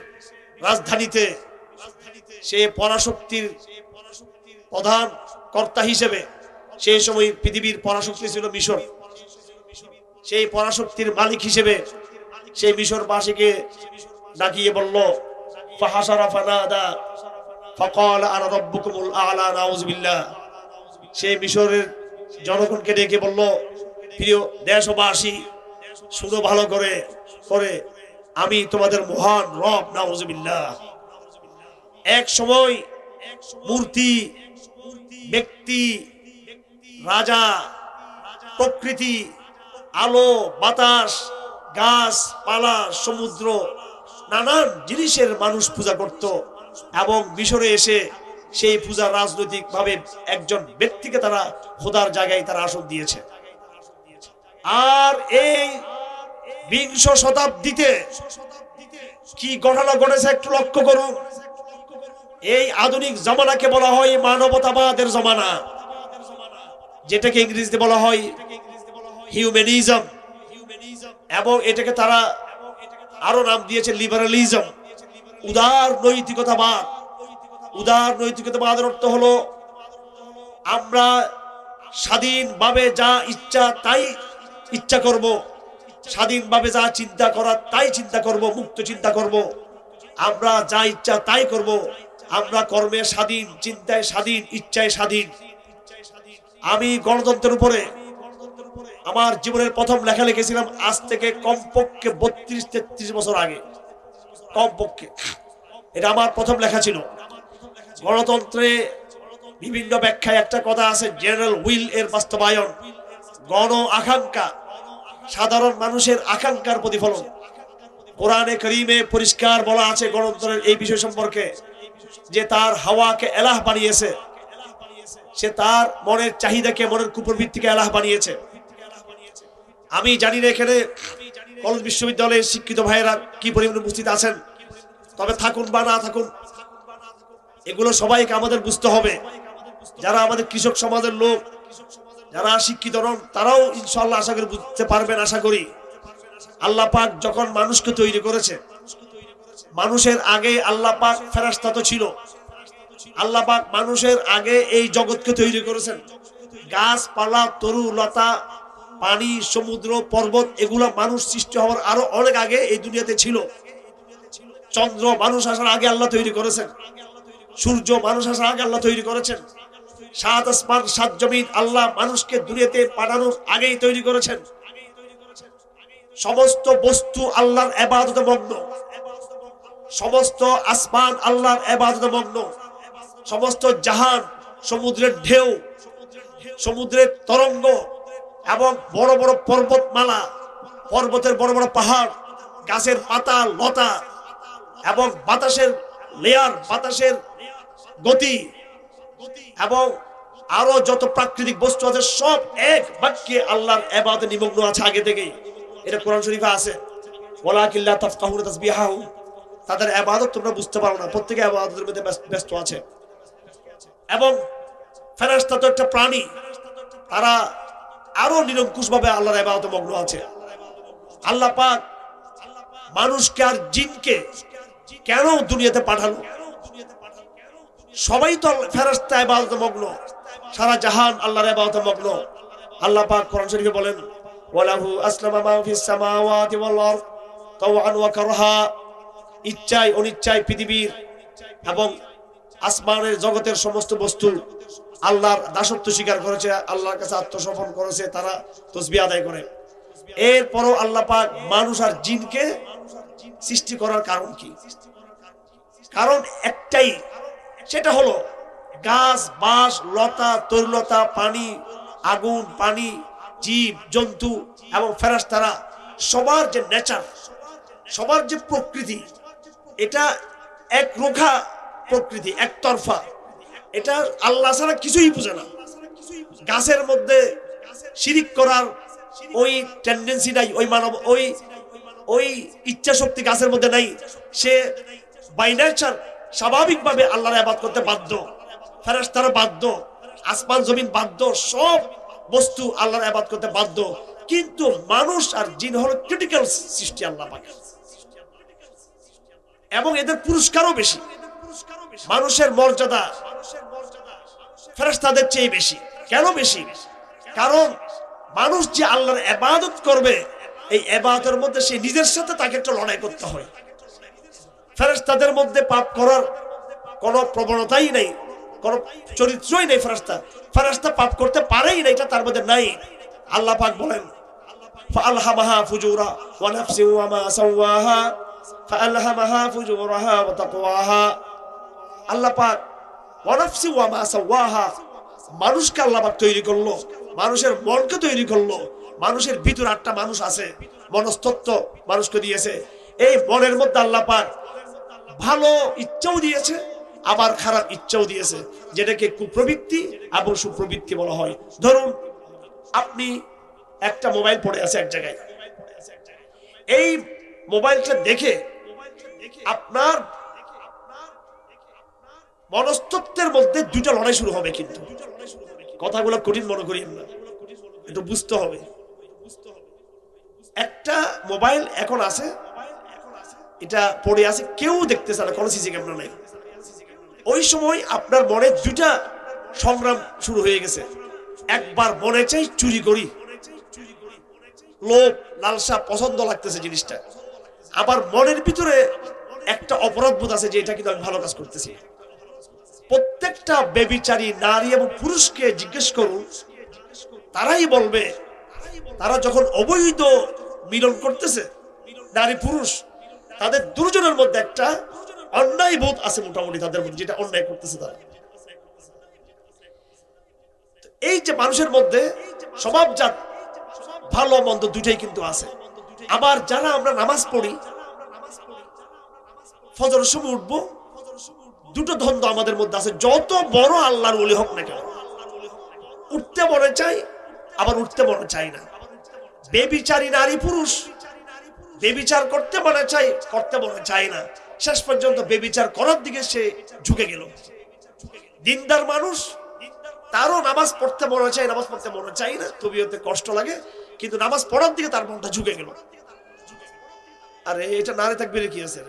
Speaker 1: রাজধানীতে সে পরাশক্তির প্রধান কর্তা হিসেবে, সেই সময় পৃথিবীর পরাশক্তি ছিল মিশর, সেই পরাশক্তির মালিক হিসেবে সেই মিশরবাসীকে ডাকিয়ে বলল, ফাহাসারা ফানাদা ফাকালা আনা রাব্বুকুমুল আ'লা, নাউযুবিল্লাহ। সেই মিশরের জনগণকে ডেকে বলল, প্রিয় দেশবাসী শুনো ভালো করে করে, আমি তোমাদের মহান রব, নাউযুবিল্লাহ। এক সময় মূর্তি, ব্যক্তি, রাজা, প্রকৃতি, আলো, বাতাস, গাছপালা, সমুদ্র, নানান জিনিসের মানুষ পূজা করত। এবং মিশরে এসে সেই পূজা রাজনৈতিক ভাবে একজন ব্যক্তিকে তারা খোদার জায়গায় তারা আসন দিয়েছে। আর এই 20 শতাব্দীতে কি ঘটনা ঘটেছে একটু লক্ষ্য করুন। এই আধুনিক জামানাকে বলা হয় মানবতাবাদের জামানা, যেটাকে ইংরেজিতে বলা হয় হিউম্যানিজম, এবং এটাকে তারা আরো নাম দিয়েছে লিবারালিজম, উদার নৈতিকতাবাদ। উদার নৈতিকতাবাদের অর্থ হলো আমরা স্বাধীনভাবে যা ইচ্ছা তাই ইচ্ছা করব, স্বাধীনভাবে যা চিন্তা করা তাই চিন্তা করব, মুক্ত চিন্তা করব, আমরা যা ইচ্ছা তাই করব, আমরা কর্মে স্বাধীন, চিন্তায় স্বাধীন, ইচ্ছায় স্বাধীন। আমি গণতন্ত্রের উপরে আমার জীবনের প্রথম লেখা লিখেছিলাম আজ থেকে কমপক্ষে 32-33 বছর আগে, কমপক্ষে। এটা আমার প্রথম লেখা ছিল। গণতন্ত্রে বিভিন্ন ব্যাখ্যায় একটা কথা আছে, জেনারেল উইল এর বাস্তবায়ন, গণ আকাঙ্ক্ষা, সাধারণ মানুষের আকাঙ্ক্ষার প্রতিফলন। কোরআনে কারীমে পরিষ্কার বলা আছে গণতন্ত্রের এই বিষয় সম্পর্কে, যে তার হাওয়াকে এলাহ বানিয়েছে, সে তার মনের চাহিদাকে, মনের কুপ্রবৃত্তিকে এলাহ বানিয়েছে। আমি জানি না এখানে কলেজ বিশ্ববিদ্যালয়ের শিক্ষিত ভাইয়েরা কি পরিমাণে উপস্থিত আছেন, তবে থাকুন বা না থাকুন, এগুলো সবাইকে আমাদের বুঝতে হবে। যারা আমাদের কৃষক সমাজের লোক, যারা শিক্ষিত নন, তারাও ইনশাআল্লাহ আশা করি বুঝতে পারবেন। আশা করি আল্লাহ পাক যখন মানুষকে তৈরি করেছে, মানুষের আগে আল্লাহ পাক ফেরেশতা তো ছিল, আল্লাহ পাক মানুষের আগে এই জগৎকে তৈরি করেছেন। গাছপালা, তরু লতা, পানি, সমুদ্র, পর্বত, এগুলা মানুষ সৃষ্টি হওয়ার আরো অনেক আগে এই দুনিয়াতে ছিল। চন্দ্র মানুষ আসার আগে আল্লাহ তৈরি করেছেন, সূর্য মানুষ আসার আগে আল্লাহ তৈরি করেছেন, 7 আসমান 7 জমিন আল্লাহ মানুষকে দুনিয়াতে পাঠানোর আগেই তৈরি করেছেন। সমস্ত বস্তু আল্লাহর ইবাদতে মগ্ন, সমস্ত আসমান আল্লাহর ইবাদতে মগ্ন, সমস্ত জাহান, সমুদ্রের ঢেউ, সমুদ্রের তরঙ্গ, এবং বড় বড় পর্বতমালা, পর্বতের বড় বড় পাহাড়, গাছের পাতা লতা, এবং বাতাসের লেয়ার, বাতাসের গতি, এবং আরো যত প্রাকৃতিক বস্তু আছে সব এক বাক্যে আল্লাহর ইবাদতে নিমগ্ন আছে আগে থেকেই। এটা কোরআন শরীফে আছে, ওয়ালাকিন লা তাফকাহুনা তাসবিহাহুম, তাদের ইবাদত তোমরা বুঝতে পারো না, প্রত্যেকে ইবাদতের মধ্যে ব্যস্ত আছে। এবং ফেরেশতা তো একটা প্রাণী, তারা আরো নিরঙ্কুশ ভাবে আল্লাহর ইবাদতে মগ্ন আছে। আল্লাহ পাক মানুষকে আর জিনকে কেন দুনিয়াতে পাঠালো? সবাই তো ফেরেশতা ইবাদতে মগ্ন, সারা জাহান আল্লাহর ইবাদতে মগ্ন। আল্লাহ পাক কোরআন শরীফে বলেন, ওয়ালাহু আসলামা মা ফিস সামাওয়াতি ওয়াল আরদ তাওআন ওয়া কারহা, ইচ্ছায় অনিচ্ছায় পৃথিবীর এবং আসমানের জগতের সমস্ত বস্তু আল্লাহর দাসত্ব স্বীকার করেছে, আল্লাহর কাছে আত্মসমর্পণ করেছে, তারা তাসবিহ আদায় করে। এরপরও আল্লাহ পাক মানুষ আর জিনকে সৃষ্টি করার কারণ কি? কারণ একটাই, সেটা হলো গাছ, বাঁশ, লতা, তরুলতা, পানি, আগুন, পানি, জীব জন্তু এবং ফেরেশতারা, সবার যে নেচার, সবার যে প্রকৃতি, এটা এক রোখা প্রকৃতি, একতরফা। এটা আল্লাহ ছাড়া কিছুই বুঝে না। গাছের মধ্যে শিরিক করার ওই টেন্ডেন্সি নাই, ওই মানব ওই ইচ্ছা শক্তি গাছের মধ্যে নাই। সে বাই নেচার স্বাভাবিকভাবে আল্লাহর ইবাদত করতে বাধ্য, ফেরেশতারা বাধ্য, আসমান জমিন বাধ্য, সব বস্তু আল্লাহর ইবাদত করতে বাধ্য। কিন্তু মানুষ আর জিন হলো ক্রিটিক্যাল সৃষ্টি আল্লাহ পাকের, এবং এদের পুরস্কারও বেশি। মানুষের মর্যাদা ফেরেশতাদের চেয়ে বেশি। কেন বেশি? কারণ মানুষ যে আল্লাহর ইবাদত করবে, এই ইবাদতের মধ্যে সে নিজের সাথে তাকে একটা লড়াই করতে হয়। ফেরেশতাদের মধ্যে পাপ করার কোনো প্রবণতাই নেই, কোনো চরিত্রই নেই। ফেরেশতা পাপ করতে পারেই না, এটা তার মধ্যে নাই। আল্লাহ পাক বলেন ফাআলহামাহা ফুজুরা ওয়া নাফসি ওয়া মা সাওয়াহা ফাআলহামাহা ফুজুরাহা ওয়া তাকওয়াহা। আল্লাহ পাক ওয়া নাফসি ওয়া মা সাওয়াহা, মানুষকে আল্লাহ পাক তৈরি করলো, মানুষের মনকে তৈরি করলো। মানুষের ভিতর একটা মানুষ আছে, মনস্তত্ত্ব মানুষকে দিয়েছে। এই মনের মধ্যে আল্লাহ পাক ভালো ইচ্ছাও দিয়েছে, আবার খারাপ ইচ্ছাও দিয়েছে, যেটাকে কুপ্রবৃত্তি এবং সুপ্রবৃত্তি বলা হয়। ধরুন আপনি একটা মোবাইল পড়ে আছে এক জায়গায়, এই মোবাইলটা দেখে আপনার মনস্তত্ত্বের মধ্যে দুইটা লড়াই শুরু হবে। কিন্তু কথাগুলো কঠিন মনে করিয়েন না, একটু বুঝতে হবে। একটা মোবাইল এখন আছে, এটা পড়ে আছে, কেউ দেখতেছে না, কোনো সিসি ক্যামেরা নাই। ওই সময় আপনার মনে দুইটা সংগ্রাম শুরু হয়ে গেছে। একবার মনে চাই চুরি করি, লোভ লালসা, পছন্দ লাগতেছে জিনিসটা। আবার মনের ভিতরে একটা অপরাধ বোধ আছে যে এটা কিন্তু আমি ভালো কাজ করতেছি। প্রত্যেকটা বেবিচারী নারী এবং পুরুষকে জিজ্ঞেস করুন, তারাই বলবে, তারা যখন অবৈধ মিলন করতেছে নারী পুরুষ, তাদের দুজনের মধ্যে একটা অন্যায় বোধ আছে মোটামুটি তাদের মধ্যে, যেটা অন্যায় করতেছে তারা। এই যে মানুষের মধ্যে স্বভাবজাত ভালো মন্দ দুটাই কিন্তু আছে। আবার যারা আমরা নামাজ পড়ি, ফজরের সময় উঠবো, দুটো দ্বন্দ্ব আমাদের মধ্যে আছে। যত বড় আল্লাহর ওলি হোক না কেন, উঠতে মনে চাই, আবার উঠতে মনে চাই না। বেবিচারী নারী পুরুষ, বেবিচার করতে মনে চাই, করতে মনে চাই না। শেষ পর্যন্ত বেবিচার করার দিকে সে ঝুঁকে গেল। দিনদার মানুষ, তারও নামাজ পড়তে মনে চাই, নামাজ পড়তে মনে চাই না, তবিয়তে কষ্ট লাগে, কিন্তু নামাজ পড়ার দিকে তার মনটা ঝুঁকে গেল। আরে এটা নারী তাকবীরে কি আছে?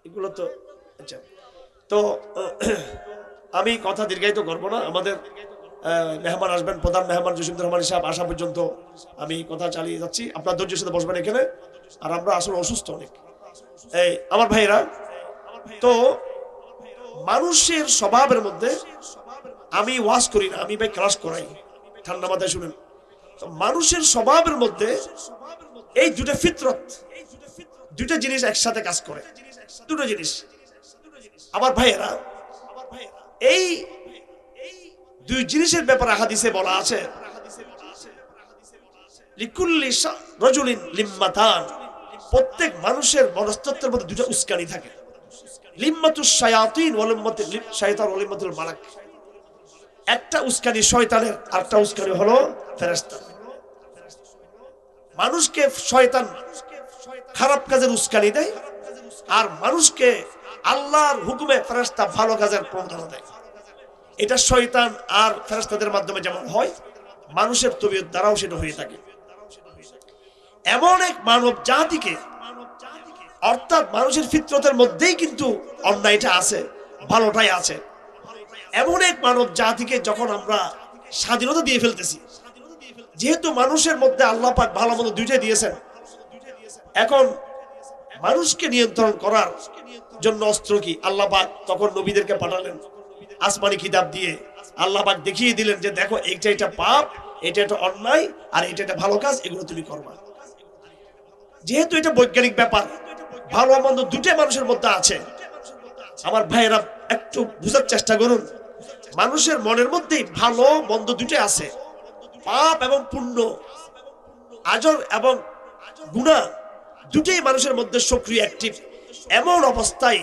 Speaker 1: এগুলো তো আচ্ছা। তো আমি কথা দীর্ঘায়িত করবো না। আমাদের মেহমান আসবেন, প্রধান মেহমান জসিমুদ্দিন রহমান সাহেব আসা পর্যন্ত আমি কথা চালিয়ে যাচ্ছি। আপনার ধৈর্যের সাথে বসবেন এখানে। আর আমরা আসলে অসুস্থ অনেক, এই আমার ভাইরা। তো মানুষের স্বভাবের মধ্যে, আমি ওয়াজ করি না, আমি ভাই ক্লাস করাই, ঠান্ডা মাথায় শুনেন। মানুষের স্বভাবের মধ্যে এই দুটো ফিতরত, দুটো জিনিস একসাথে কাজ করে, দুটো জিনিস। আমার ভাইয়েরা, এই দুই জিনিসের ব্যাপারে হাদিসে বলা আছে, লিকুল্লি রাজুলিন লিম্মাতান, প্রত্যেক মানুষের মনস্তত্ত্বের মধ্যে দুটো উস্কানি থাকে। লিম্মাতুশ শায়াতিন ওয়া লিম্মাতুল শায়তান ওয়া লিম্মাতুল মালাক। একটা উস্কানি শয়তানের, আরেকটা উস্কানি হলো ফেরেশতা। মানুষকে শয়তান খারাপ কাজের উস্কানি দেয়, আর মানুষকে আল্লাহর হুকুমে ফেরেশতা ভালো কাজের প্রণোদনা দেয়। এটা শয়তান আর ফেরেশতাদের মাধ্যমে যেমন হয়, মানুষের তবিয়ত দ্বারাও সেটা হয়ে থাকে। এমন এক মানব জাতিকে, অর্থাৎ মানুষের ফিতরতের মধ্যেই কিন্তু অন্যায়টা আছে, ভালোটাই আছে। এমন এক মানব জাতিকে যখন আমরা স্বাধীনতা দিয়ে ফেলতেছি, যেহেতু মানুষের মধ্যে আল্লাহ পাক ভালো মন্দ দুইটাই দিয়েছেন, এখন মানুষকে নিয়ন্ত্রণ করার জন্য অস্ত্র কি? আল্লাহ পাক তখন নবীদেরকে পাঠালেন আসমানি কিতাব দিয়ে। আল্লাহ পাক দেখিয়ে দিলেন যে দেখো, এইটা এটা পাপ, এটা একটা অন্যায়, আর এটা একটা ভালো কাজ, এগুলো তুমি করবা। যেহেতু এটা বৈজ্ঞানিক ব্যাপার, ভালো মন্দ দুটাই মানুষের মধ্যে আছে। আমার ভাইয়েরা একটু বুঝার চেষ্টা করুন, মানুষের মনের মধ্যেই ভালো মন্দ দুটাই আছে, পাপ এবং পুণ্য, আজর এবং গুনাহ দুটাই মানুষের মধ্যে সক্রিয় অ্যাক্টিভ। এমন অবস্থায়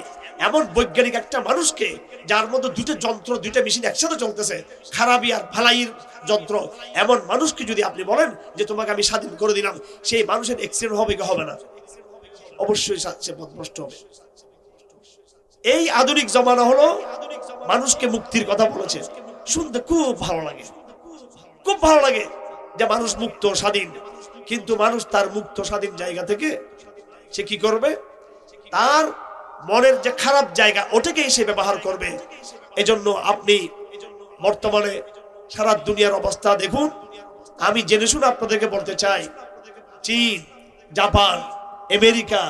Speaker 1: এমন বৈজ্ঞানিক একটা মানুষকে, যার মধ্যে দুটো যন্ত্র, দুইটা মেশিন একসাথে চলতেছে, খারাপি আর ভালাইয়ের যন্ত্র, এমন মানুষকে যদি আপনি বলেন যে তোমাকে আমি স্বাধীন করে দিলাম, সেই মানুষের অ্যাক্সিডেন্ট হবে কি হবে না? অবশ্যই সে পথভ্রষ্ট হবে। এই আধুনিক জমানা হলো মানুষকে মুক্তির কথা বলেছে, শুনতে খুব ভালো লাগে, খুব ভালো লাগে যে মানুষ মুক্ত স্বাধীন। কিন্তু মানুষ তার মুক্ত স্বাধীন জায়গা থেকে সে কি করবে? তার মনের যে খারাপ জায়গা ওটাকেই সে ব্যবহার করবে। এজন্য আপনি বর্তমানে সারা দুনিয়ার অবস্থা দেখুন। আমি জেনে শুনে আপনাদেরকে বলতে চাই, চীন, জাপান, আমেরিকা,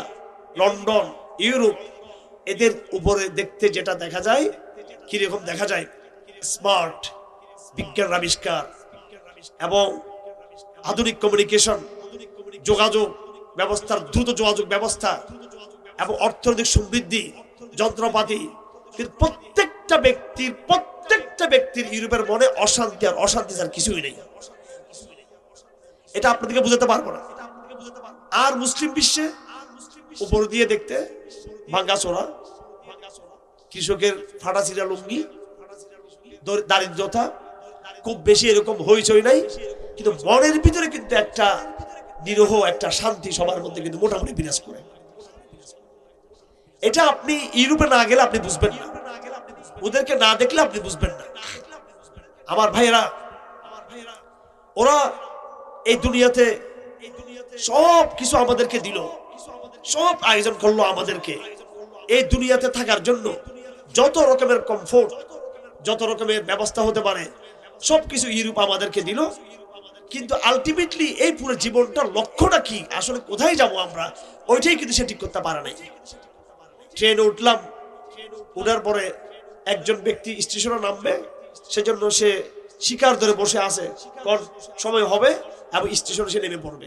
Speaker 1: লন্ডন, ইউরোপ, এদের উপরে দেখতে যেটা দেখা যায়, কিরকম দেখা যায়? স্মার্ট, বিজ্ঞান আবিষ্কার এবং আধুনিক কমিউনিকেশন, যোগাযোগ ব্যবস্থার দ্রুত যোগাযোগ ব্যবস্থা এবং অর্থনৈতিক সমৃদ্ধি, যন্ত্রপাতি। কিন্তু প্রত্যেকটা ব্যক্তির ইউরোপের মনে অশান্তি আর অশান্তি আর কিছুই নেই। এটা আপনাদেরকে বুঝাতে পারবো না। আর মুসলিম বিশ্বে উপর দিয়ে দেখতে ভাঙ্গাচোরা, কৃষকের ফাটাচিরা লুঙ্গি, দারিদ্রতা খুব বেশি এরকম হইচই নাই, কিন্তু মনের ভিতরে কিন্তু একটা নিরহ একটা শান্তি সবার মধ্যে কিন্তু মোটামুটি বিরাজ করে। এটা আপনি ইউরোপে না গেলে আপনি বুঝবেন না, ওদেরকে না দেখলে আপনি বুঝবেন না। আমার ভাইয়েরা, ওরা এই দুনিয়াতে সব কিছু আমাদেরকে দিল, সব আয়োজন করলো আমাদেরকে এই দুনিয়াতে থাকার জন্য। যত রকমের কমফোর্ট, যত রকমের ব্যবস্থা হতে পারে সবকিছু ইউরোপ আমাদেরকে দিল। কিন্তু আলটিমেটলি এই পুরো জীবনটার লক্ষ্যটা কি, আসলে কোথায় যাব আমরা, ওইটাই কিন্তু সে ঠিক করতে পারে নাই। ট্রেনে উঠলাম, উঠার পরে একজন ব্যক্তি স্টেশনে নামবে, সেজন্য সে শিকার ধরে বসে আছে, কোন সময় হবে এবং স্টেশনে সে নেমে পড়বে।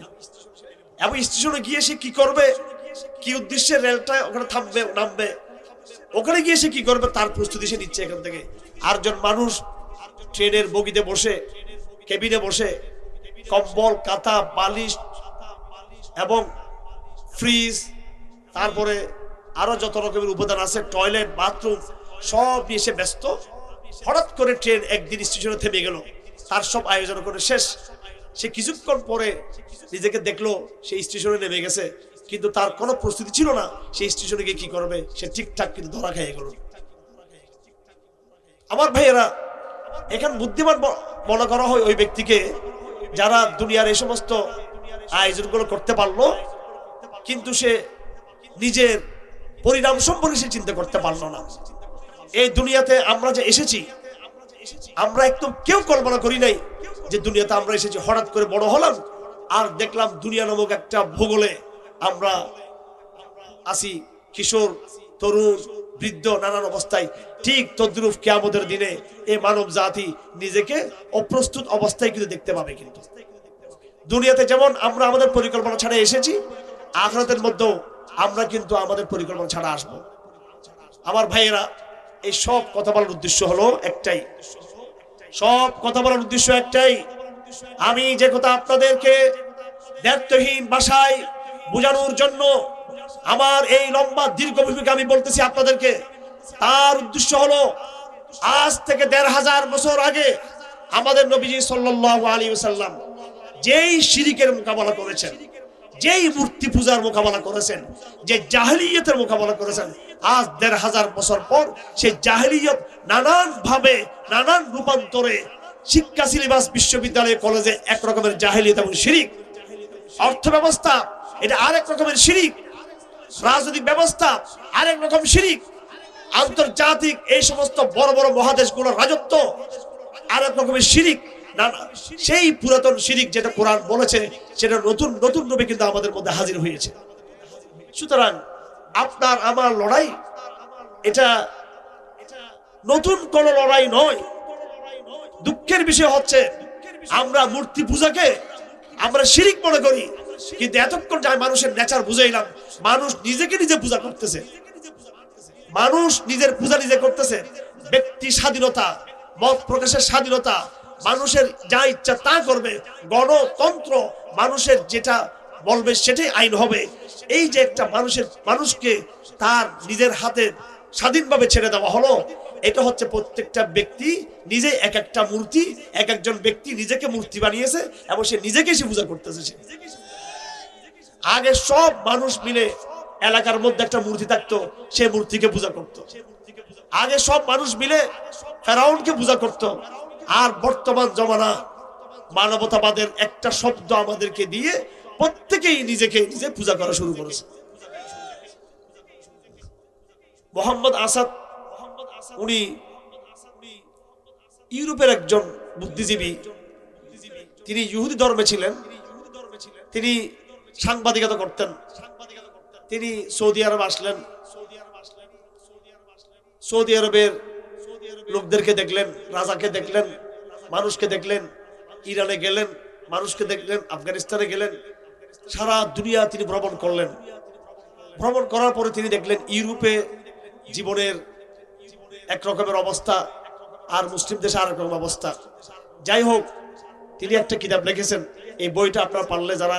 Speaker 1: এবং স্টেশনে গিয়ে সে কি করবে, কি উদ্দেশ্যে রেলটা ওখানে থামবে, নামবে, ওখানে গিয়ে সে কি করবে তার প্রস্তুতি সে নিচ্ছে এখান থেকে। আরেকজন মানুষ ট্রেনের বগিতে বসে, কেবিনে বসে কম্বল, কাঁথা, বালিশ এবং ফ্রিজ, তারপরে আরো যত রকমের উপাদান আছে, টয়লেট, বাথরুম, সব নিয়ে সে ব্যস্ত। হঠাৎ করে ট্রেন একদিন স্টেশনে থেমে গেল, তার সব আয়োজন করে শেষ। সে কিছুক্ষণ পরে নিজেকে দেখলো সেই স্টেশনে নেমে গেছে, কিন্তু তার কোনো প্রস্তুতি ছিল না সেই স্টেশনে গিয়ে কি করবে। সে ঠিকঠাক কিন্তু ধরা খেয়ে গেল। আমার ভাইয়েরা, এখানে বুদ্ধিমান মনে করা হয় ওই ব্যক্তিকে যারা দুনিয়ার এই সমস্ত আয়োজনগুলো করতে পারলো, কিন্তু সে নিজের পরিণাম সম্পর্কে সে চিন্তা করতে পারলো না। এই দুনিয়াতে আমরা যে এসেছি, আমরা একদম কেউ কল্পনা করি নাই যে দুনিয়াতে আমরা এসেছি। হঠাৎ করে বড় হলাম আর দেখলাম দুনিয়া নামক একটা ভূগোলে আমরা আছি, কিশোর, তরুণ, বৃদ্ধ, নানান অবস্থায়। ঠিক তদ্রুপ কিয়ামতের দিনে এই মানব জাতি নিজেকে অপ্রস্তুত অবস্থায় কিন্তু দেখতে পাবে। কিন্তু দুনিয়াতে যেমন আমরা আমাদের পরিকল্পনা ছাড়া এসেছি, আখিরাতের মধ্যেও আমরা কিন্তু আমাদের পরিকল্পনা ছাড়া আসবো। আমার ভাইয়েরা, এই সব কথা বলার উদ্দেশ্য হলো একটাই, সব কথা বলার উদ্দেশ্য একটাই। আমি যে কথা আপনাদেরকে দ্ব্যর্থহীন ভাষায় বোঝানোর জন্য আমার এই লম্বা দীর্ঘ ভূমিকা আমি বলতেছি আপনাদেরকে, তার উদ্দেশ্য হলো আজ থেকে ১৫০০ বছর আগে আমাদের নবীজি সাল্লাল্লাহু আলাইহি ওয়াসাল্লাম যেই শিরকের মোকাবেলা করেছেন, যেই মূর্তি পূজার মোকাবেলা করেছেন, যে জাহেলিয়তের মোকাবেলা করেছেন, আজ ১৫০০ বছর পর সেই জাহেলিয়ত নানান ভাবে, নানান রূপান্তরে শিক্ষা সিলেবাস, বিশ্ববিদ্যালয়ে, কলেজে এক রকমের জাহেলিয়ত এবং শিরিক। অর্থ ব্যবস্থা এটা আরেক রকমের শিরিক, রাজনৈতিক ব্যবস্থা আরেক রকম শিরিক, আন্তর্জাতিক এই সমস্ত বড় বড় মহাদেশগুলোর রাজত্ব আরেক রকমের শিরিক। না, সেই পুরাতন শিরিক যেটা কোরআন বলেছে সেটা নতুন নতুন রূপে কিন্তু আমাদের মধ্যে হাজির হয়েছে। সুতরাং আপনার আমার লড়াই এটা নতুন কোন লড়াই নয়। দুঃখের বিষয় হচ্ছে আমরা মূর্তি পূজাকে আমরা শিরিক মনে করি, কিন্তু এতক্ষণ যাই মানুষের নেচার বুঝাইলাম, মানুষ নিজেকে নিজে পূজা করতেছে, মানুষ নিজের পূজা নিজে করতেছে। ব্যক্তি স্বাধীনতা, মত প্রকাশের স্বাধীনতা, মানুষের যা ইচ্ছা তা করবে, গণতন্ত্র, মানুষের যেটা বলবে সেটাই আইন হবে। এই যে একটা মানুষকে তার নিজের হাতে স্বাধীনভাবে ছেড়ে দেওয়া হলো। এটা হচ্ছে প্রত্যেকটা ব্যক্তি নিজে এক একটা মূর্তি, এক একজন ব্যক্তি নিজেকে মূর্তি বানিয়েছে এবং সে নিজেকে সে পূজা করতেছে। আগে সব মানুষ মিলে এলাকার মধ্যে একটা মূর্তি থাকতো, সে মূর্তিকে পূজা করত। আগে সব মানুষ মিলে ফেরাউনকে পূজা করত। আর বর্তমান জমানা মানবতাবাদের একটা শব্দ আমাদেরকে দিয়ে প্রত্যেকেই নিজেকে নিজে পূজা করা শুরু করেছে। মোহাম্মদ আসাদ উনি ইউরোপের একজন বুদ্ধিজীবী, তিনি ইহুদি ধর্মে ছিলেন, তিনি সাংবাদিকতা করতেন। তিনি সৌদি আরব আসলেন, সৌদি আরবের লোকদেরকে দেখলেন, রাজাকে দেখলেন, মানুষকে দেখলেন, ইরানে গেলেন, মানুষকে দেখলেন, আফগানিস্তানে গেলেন, সারা দুনিয়া তিনি ভ্রমণ করলেন। ভ্রমণ করার পরে তিনি দেখলেন ইউরোপে জীবনের এক রকমের অবস্থা আর মুসলিম দেশে আর এক রকম অবস্থা। যাই হোক, তিনি একটা কিতাব লিখেছেন, এই বইটা আপনারা পারলে যারা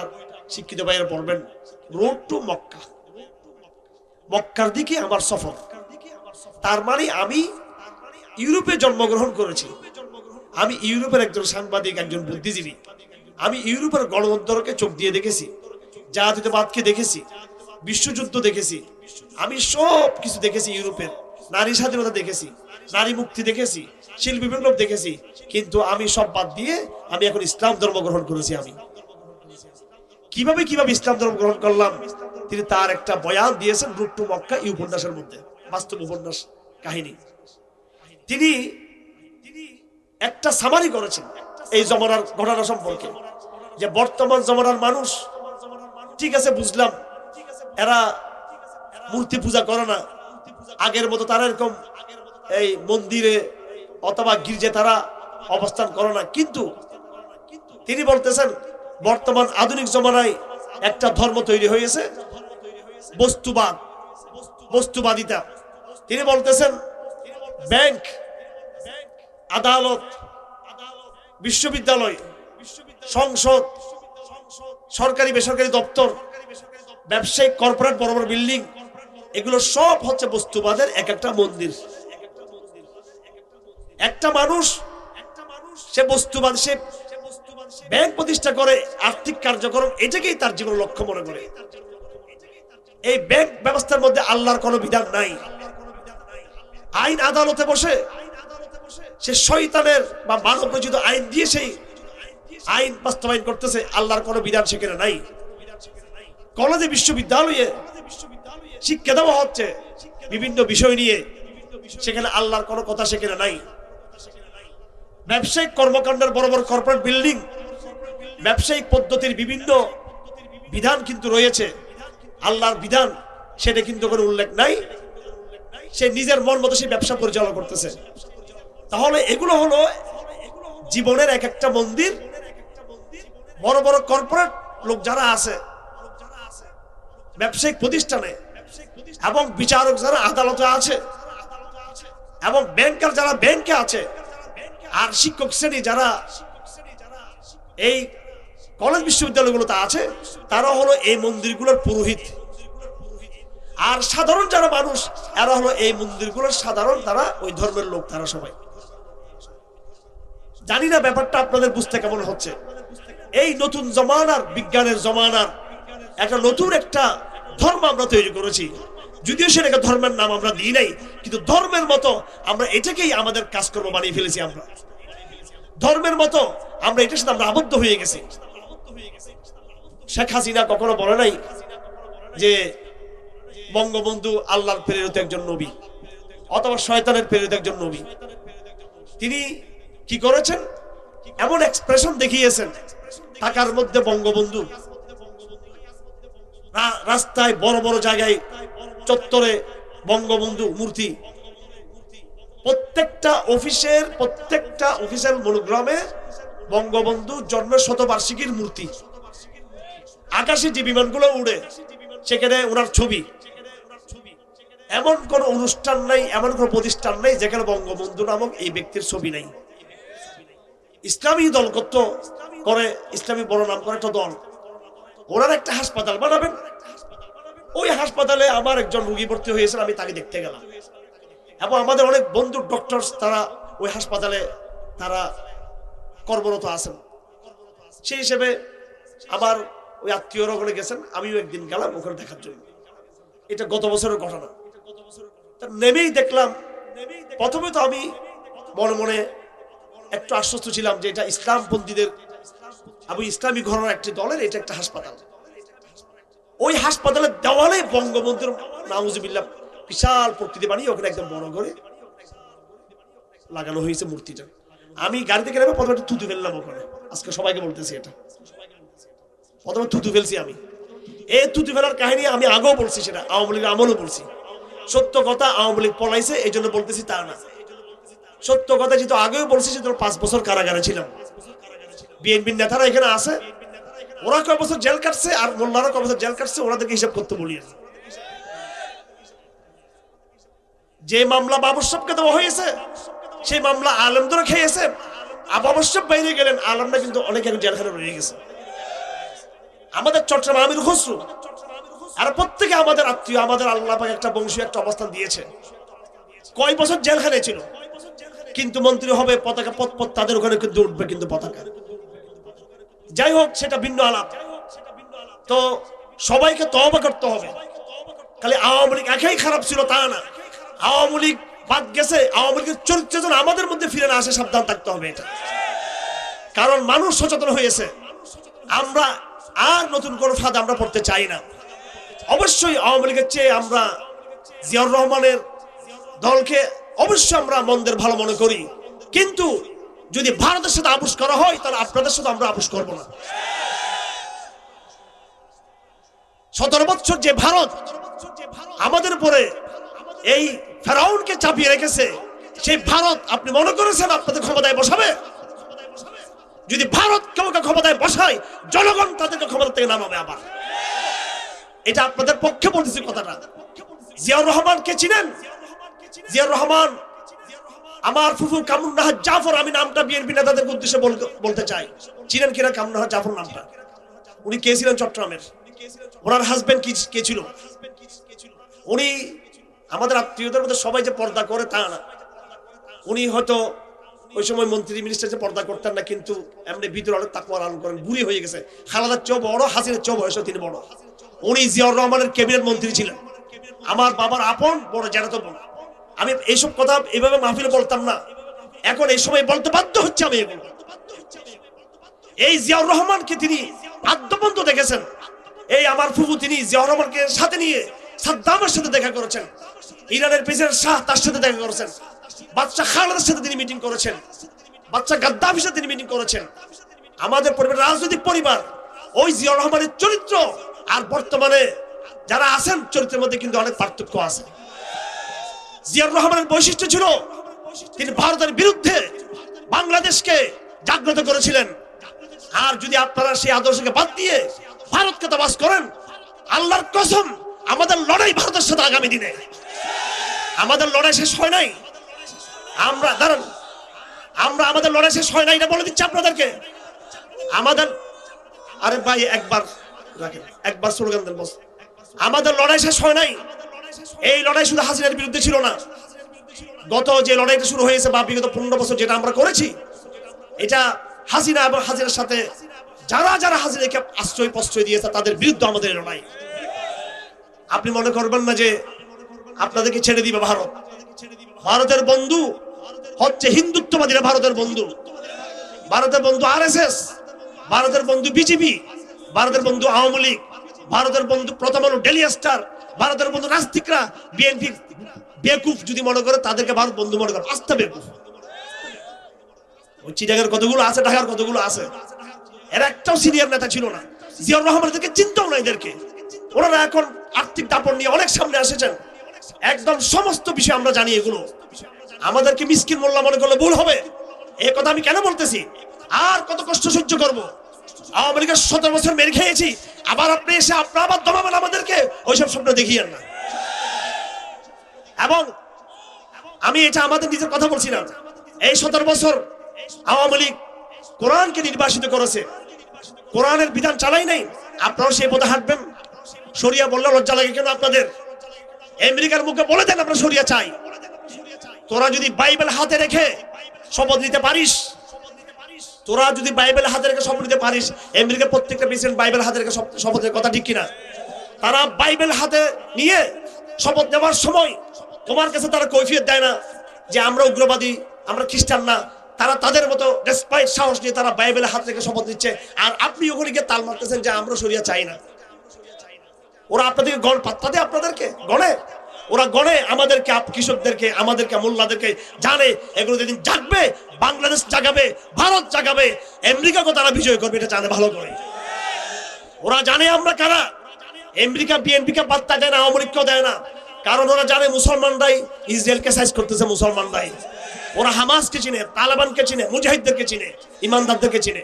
Speaker 1: শিক্ষিত ভাইয়েরা পড়বেন, রোড টু মক্কা, মক্কার দিকে আমার সফর। তার মানে আমি ইউরোপে জন্মগ্রহণ করেছি, আমি ইউরোপের একজন সাংবাদিক, একজন বুদ্ধিজীবী। আমি ইউরোপের গণতন্ত্রকে চোখ দিয়ে দেখেছি, জাতীয়তাবাদকে দেখেছি, বিশ্বযুদ্ধ দেখেছি, আমি সব কিছু দেখেছি। ইউরোপের নারী স্বাধীনতা দেখেছি, নারী মুক্তি দেখেছি, শিল্পী বিপ্লব দেখেছি, কিন্তু আমি সব বাদ দিয়ে আমি এখন ইসলাম ধর্ম গ্রহণ করেছি। আমি কিভাবে ইসলাম ধর্ম গ্রহণ করলাম, তিনি তার একটা বয়ান দিয়েছেন রুট টু মক্কা এই উপন্যাসের মধ্যে, বাস্তব উপন্যাস কাহিনী। তিনি একটা সামারি করেছেন এই জমানার ঘটনা সম্পর্কে, যে বর্তমান জমানার মানুষ, ঠিক আছে বুঝলাম এরা মূর্তি পূজা করে না, আগের মতো তারা এরকম এই মন্দিরে অথবা গির্জে তারা অবস্থান করে না, কিন্তু তিনি বলতেছেন বর্তমান আধুনিক জমানায় একটা ধর্ম তৈরি হয়েছে, বস্তুবাদ, বস্তুবাদিতা। তিনি বলতেছেন ব্যাংক, আদালত, বিশ্ববিদ্যালয়, সংসদ, সরকারি বেসরকারি দপ্তর, ব্যবসায়িক কর্পোরেট বড় বড় বিল্ডিং, এগুলো সব হচ্ছে বস্তুবাদের এক একটা মন্দির। একটা মানুষ সে বস্তুবাদ, সে ব্যাংক প্রতিষ্ঠা করে, আর্থিক কার্যক্রম, এটাকেই তার জীবন লক্ষ্য মনে করে। এই ব্যাংক ব্যবস্থার মধ্যে আল্লাহর কোনো বিধান নাই। আইন আদালতে বসে সে শয়তানের বা মানব রচিত আইন দিয়ে সেই আইন বাস্তবায়ন করতেছে, আল্লাহর কোনো বিধান সেখানে নাই। কলেজে বিশ্ববিদ্যালয়ে শিক্ষা দেওয়া হচ্ছে বিভিন্ন বিষয় নিয়ে, সেখানে আল্লাহর কোনো কথা সেখানে নাই। ব্যবসায়িক কর্মকাণ্ডের বড় বড় কর্পোরেট বিল্ডিং, ব্যবসায়িক পদ্ধতির বিভিন্ন বিধান কিন্তু রয়েছে, আল্লাহর বিধান সেটা কিন্তু কোনো উল্লেখ নাই। সে নিজের মন মতো সেই ব্যবসা পরিচালনা করতেছে। তাহলে এগুলো হলো জীবনের এক একটা মন্দির। বড় বড় কর্পোরেট লোক যারা আছে ব্যবসায়িক প্রতিষ্ঠানে, এবং বিচারক যারা আদালতে আছে, এবং ব্যাংকার যারা ব্যাংকে আছে, আর শিক্ষক শ্রেণী যারা এই কলেজ বিশ্ববিদ্যালয়গুলোতে আছে, তারা হলো এই মন্দিরগুলোর পুরোহিত। আর সাধারণ যারা মানুষ, এরা হলো এই মন্দিরগুলোর সাধারণ, তারা ওই ধর্মের লোক, তারা সবাই। জানি না ব্যাপারটা আপনাদের বুঝতে কেমন হচ্ছে। এই নতুন জমানার, বিজ্ঞানের জমানার একটা নতুন একটা ধর্ম আমরা তৈরি করেছি, যদিও সেটাকে ধর্মের নাম আমরা দিই নাই, কিন্তু ধর্মের মতো আমরা এটাকেই আমাদের কাজকর্ম বানিয়ে ফেলেছি। আমরা ধর্মের মতো আমরা এটার সাথে আমরা আবদ্ধ হয়ে গেছি। শেখ হাসিনা কখনো বলে নাই যে বঙ্গবন্ধু আল্লাহর প্রেরিত একজন নবী অথবা শয়তানের প্রেরিত একজন নবী। তিনি কি করেছেন, এমন এক্সপ্রেশন দেখিয়েছেন, ঢাকার মধ্যে বঙ্গবন্ধু, রাস্তায় বড় বড় জায়গায় চত্বরে বঙ্গবন্ধু মূর্তি, প্রত্যেকটা অফিসিয়াল মনোগ্রামে বঙ্গবন্ধু জন্মের শতবার্ষিকীর মূর্তি। আকাশে যে বিমানগুলো উড়ে সেখানে ওনার ছবি। এমন কোন অনুষ্ঠান নাই, এমন কোন প্রতিষ্ঠান নাই যেখানে বঙ্গবন্ধু নামক এই ব্যক্তির ছবি নাই। ইসলামী দল কত করে, ইসলামী বড় নাম করে একটা দল, ওনার একটা হাসপাতাল বানাবেন। ওই হাসপাতালে আমার একজন রোগী ভর্তি হয়েছিল, আমি তাকে দেখতে গেলাম। এবং আমাদের অনেক বন্ধু ডক্টর তারা ওই হাসপাতালে তারা কর্মরত আছেন। সেই হিসেবে আমার ওই আত্মীয়রা ওখানে গেছেন, আমিও একদিন গেলাম ওখানে দেখার জন্য। এটা গত বছরের ঘটনা। নেমেই দেখলাম, প্রথমে তো আমি মনে মনে একটু আশ্বস্ত ছিলাম যে এটা ইসলামপন্থীদের আবু ইসলামী ঘরানার একটি দলের এটা একটা হাসপাতাল। ওই হাসপাতালের দেওয়ালে বঙ্গবন্ধুর নাউজুবিল্লাহ বিশাল প্রকৃতি বানিয়ে ওখানে একদম বড় করে লাগানো হয়েছে মূর্তিটা। আমি গাড়ি থেকে নেমে প্রথমে থুতু ফেললাম ওখানে। আজকে সবাইকে বলতেছি, এটা প্রথমে থুতু ফেলছি আমি। এই থুতু ফেলার কাহিনী আমি আগেও বলছি, সেটা আওয়ামী লীগের আমলও বলছি। সত্য কথা, আওয়ামী লীগ পলাইছে এই জন্য বলতেছি তা না। সত্য কথা যেহেতু আগেও বলছি, যে 5 বছর কারাগারে ছিলাম। বিএনপির নেতারা এখানে আছে, ওরা কয় বছর জেল কাটছে আর মোল্লারা কয় বছর জেল কাটছে, ওনাদেরকে হিসাব করতে বলি। যে মামলা বাবর সাহেবকে দেওয়া হয়েছে, সেই মামলা আলেমদরা খেয়েছে। বাবর সাহেব বাইরে গেলেন, আলেমরা কিন্তু অনেক জেলখানে রয়ে গেছে। আমাদের চট্টগ্রাম আমির খসরু আর প্রত্যেকে আমাদের আত্মীয়, আমাদের আল্লাহ পাক একটা বংশীয় একটা অবস্থান দিয়েছে। কয় বছর জেলখানে ছিল, কিন্তু মন্ত্রী হবে, পতাকা পদ তাদের ওখানে কিন্তু উঠবে কিন্তু পতাকা। যাই হোক, সেটা ভিন্ন আলাপ। তো সবাইকে তওবা করতে হবে। খালি আওয়ামী লীগ একাই খারাপ ছিল তা না, আওয়ামী লীগ বাদ গেছে, আওয়ামী লীগের চরিত্র যেন আমাদের মধ্যে ফিরে না আসে, সাবধান থাকতে হবে এটা। কারণ মানুষ সচেতন হয়েছে, আমরা আর নতুন কোন ফাঁদ আমরা পড়তে চাই না। অবশ্যই আওয়ামী লীগের চেয়ে আমরা জিয়াউর রহমানের দলকে অবশ্যই আমরা মন্দের ভালো মনে করি, কিন্তু যদি ভারতের সাথে আপোষ করা হয় তাহলে আপনাদের সাথে আমরা আপোষ করব না। 17 বছর যে ভারত আমাদের উপরে এই ফেরাউনকে চাপিয়ে রেখেছে, সেই ভারত আপনি মনে করেছেন আপনাদের ক্ষমতায় বসাবে? যদি ভারত কাউকে ক্ষমতায় বসায়, জনগণ তাদেরকে ক্ষমতা থেকে নামাবে আবার। এটা আপনাদের পক্ষে বলতেছি কথাটা। জিয়াউর রহমানকে চিনেন? জিয়াউর রহমান আমার ফুফু কামরুন্নাহার জাফর, আমি নামটা বিএনপি নেতাদের উদ্দেশ্যে বলতে চাই। চিনেন কিনা কামরুন্নাহার জাফর নামটা? উনি কে ছিলেন চট্টগ্রামের? ওনার হাজবেন্ড কে ছিল? উনি আমাদের আত্মীয়দের মধ্যে সবাই যে পর্দা করে তা না। উনি হয়তো ওই সময় মন্ত্রী মিনিস্টার যে পর্দা করতেন না, কিন্তু এমনি ভিতরে অনেক তাকওয়া লালন করেন। বুড়ি হয়ে গেছে, খালাদার চেয়েও বড়, হাসিনের চেয়েও বয়সে তিনি বড়। উনি জিয়াউর রহমানের ক্যাবিনেট মন্ত্রী ছিলেন, আমার বাবার আপন বড় জ্যাঠাতো বোন। আমি এইসব কথা এইভাবে মাহফিলে বলতাম না, এখন এই সময় বলতে বাধ্য হচ্ছে আমি এগুলো। এই জিয়াউর রহমানকে তিনি আদ্যপন্ত দেখেছেন। এই আমার ফুফু তিনি জিয়াউর রহমানকে সাথে নিয়ে সাদ্দামের সাথে দেখা করেছেন, ইরানের প্রেসিডেন্ট শাহ তার সাথে দেখা করেছেন, বাদশা খালেদের সাথে তিনি মিটিং করেছেন, বাদশা গাদ্দাফির সাথে তিনি মিটিং করেছেন। আমাদের পরিবার রাজনৈতিক পরিবার, ওই জিয়াউর রহমানের চরিত্র আর বর্তমানে যারা আছেন চরিত্রের মধ্যে কিন্তু অনেক পার্থক্য আছে। জিয়াউর রহমানের বৈশিষ্ট্য ছিল তিনি ভারতের বিরুদ্ধে বাংলাদেশকে জাগ্রত করেছিলেন। আর যদি আপনারা সেই আদর্শকে বাদ দিয়ে ভারতকে তাবাস করেন, আল্লাহর কসম আমাদের লড়াই ভারতের সাথে আগামী দিনে। আমাদের লড়াই শেষ হয় নাই। আমরা দাঁড়ান, আমাদের লড়াই শেষ হয় নাই, এটা বলে দিচ্ছি আপনাদেরকে। আমাদের আরে ভাই একবার স্লোগান দেন বস। আমাদের লড়াই শেষ হয় নাই। এই লড়াই শুধু হাসিনার বিরুদ্ধে ছিল না। গত যে লড়াইটা শুরু হয়েছে বা বিগত 15 বছর যেটা আমরা করেছি, এটা হাসিনা এবং হাসিনার সাথে যারা যারা হাসিনাকে আশ্রয় প্রশ্রয় দিয়েছে তাদের বিরুদ্ধে আমাদের লড়াই। আপনি মনে করবেন না যে আপনাদেরকে ছেড়ে দিবে ভারত। ভারতের বন্ধু হচ্ছে হিন্দুত্ববাদীরা, ভারতের বন্ধু, ভারতের বন্ধু আরএসএস, ভারতের বন্ধু বিজেপি, ভারতের বন্ধু আওয়ামী লীগ, ভারতের বন্ধু প্রথম আলো, ডেইলি স্টার, ভারতের বন্ধু নাস্তিকরা, বিএনপি বেকুফ যদি মনে করে তাদেরকে ভারত বন্ধু মনে করে, আস্থা বেকুফ। ওই চিটাগের কতগুলো আছে, ঢাকার কতগুলো আছে, এর একটাও সিনিয়র নেতা ছিল না। জিয়াউর রহমানদেরকে চিন্তাও না এদেরকে। ওনারা এখন আর্থিক দাপট নিয়ে অনেক সামনে এসেছেন। একদম সমস্ত বিষয় আমরা জানি। এগুলো আমাদেরকে মিসকিন মোল্লা মনে করলে ভুল হবে। এই কথা আমি কেন বলতেছি? আর কত কষ্ট সহ্য করব? আওয়ামী লীগের 17 বছর মেরে খেয়েছি, আবার আপনি এসে আপনারা আবার দমাবেন আমাদেরকে, ওইসব স্বপ্ন দেখিয়েন না। এবং আমি এটা আমাদের নিজের কথা বলছি না। এই 17 বছর আওয়ামী লীগ কোরআনকে নির্বাসিত করেছে, কোরআনের বিধান চালাই নাই। আপনারাও সেই পথে হাঁটবেন? শরিয়া বললে লজ্জা লাগে কেন আপনাদের? আমেরিকার মুখে বলে দেন আমরা শরিয়া চাই। তোরা যদি বাইবেল হাতে রেখে শপথ নিতে পারিস, তোরা যদি বাইবেল হাতে রেখে শপথ নিতে পারিস, আমেরিকার প্রত্যেকটা প্রেসিডেন্ট বাইবেল হাতে রেখে শপথের কথা ঠিক কিনা? তারা বাইবেল হাতে নিয়ে শপথ নেওয়ার সময় তোমার কাছে তারা কৈফিয়ত দেয় না যে আমরা উগ্রবাদী, আমরা খ্রিস্টান না। তারা তাদের মতো ডেসপাইট সাহস নিয়ে তারা বাইবেল হাত থেকে শপথ নিচ্ছে, আর আপনি ওখানে গিয়ে তাল মারতেছেন যে আমরা শরিয়া চাই না। ওরা আপনাদেরকে পাত্তা দেয়, আপনাদেরকে গণে, ওরা গণে আমাদেরকে, কৃষকদেরকে, আমাদেরকে, মোল্লাদেরকে, জানে এগুলো যেদিন জাগবে বাংলাদেশ জাগাবে, ভারত জাগাবে, আমেরিকাকে তারা বিজয় করবে, এটা জানে ভালো করে। ওরা জানে আমরা কারা। আমেরিকা বিএনপিকে পাত্তা দেয় না, আওয়ামী লীগকেও দেয় না, কারণ ওরা জানে মুসলমানরাই ইসরায়েলকে সাইজ করতেছে, মুসলমানরাই। ওরা হামাসকে চিনে, তালেবানকে চিনে, মুজাহিদদেরকে চিনে, ইমানদারদেরকে চিনে।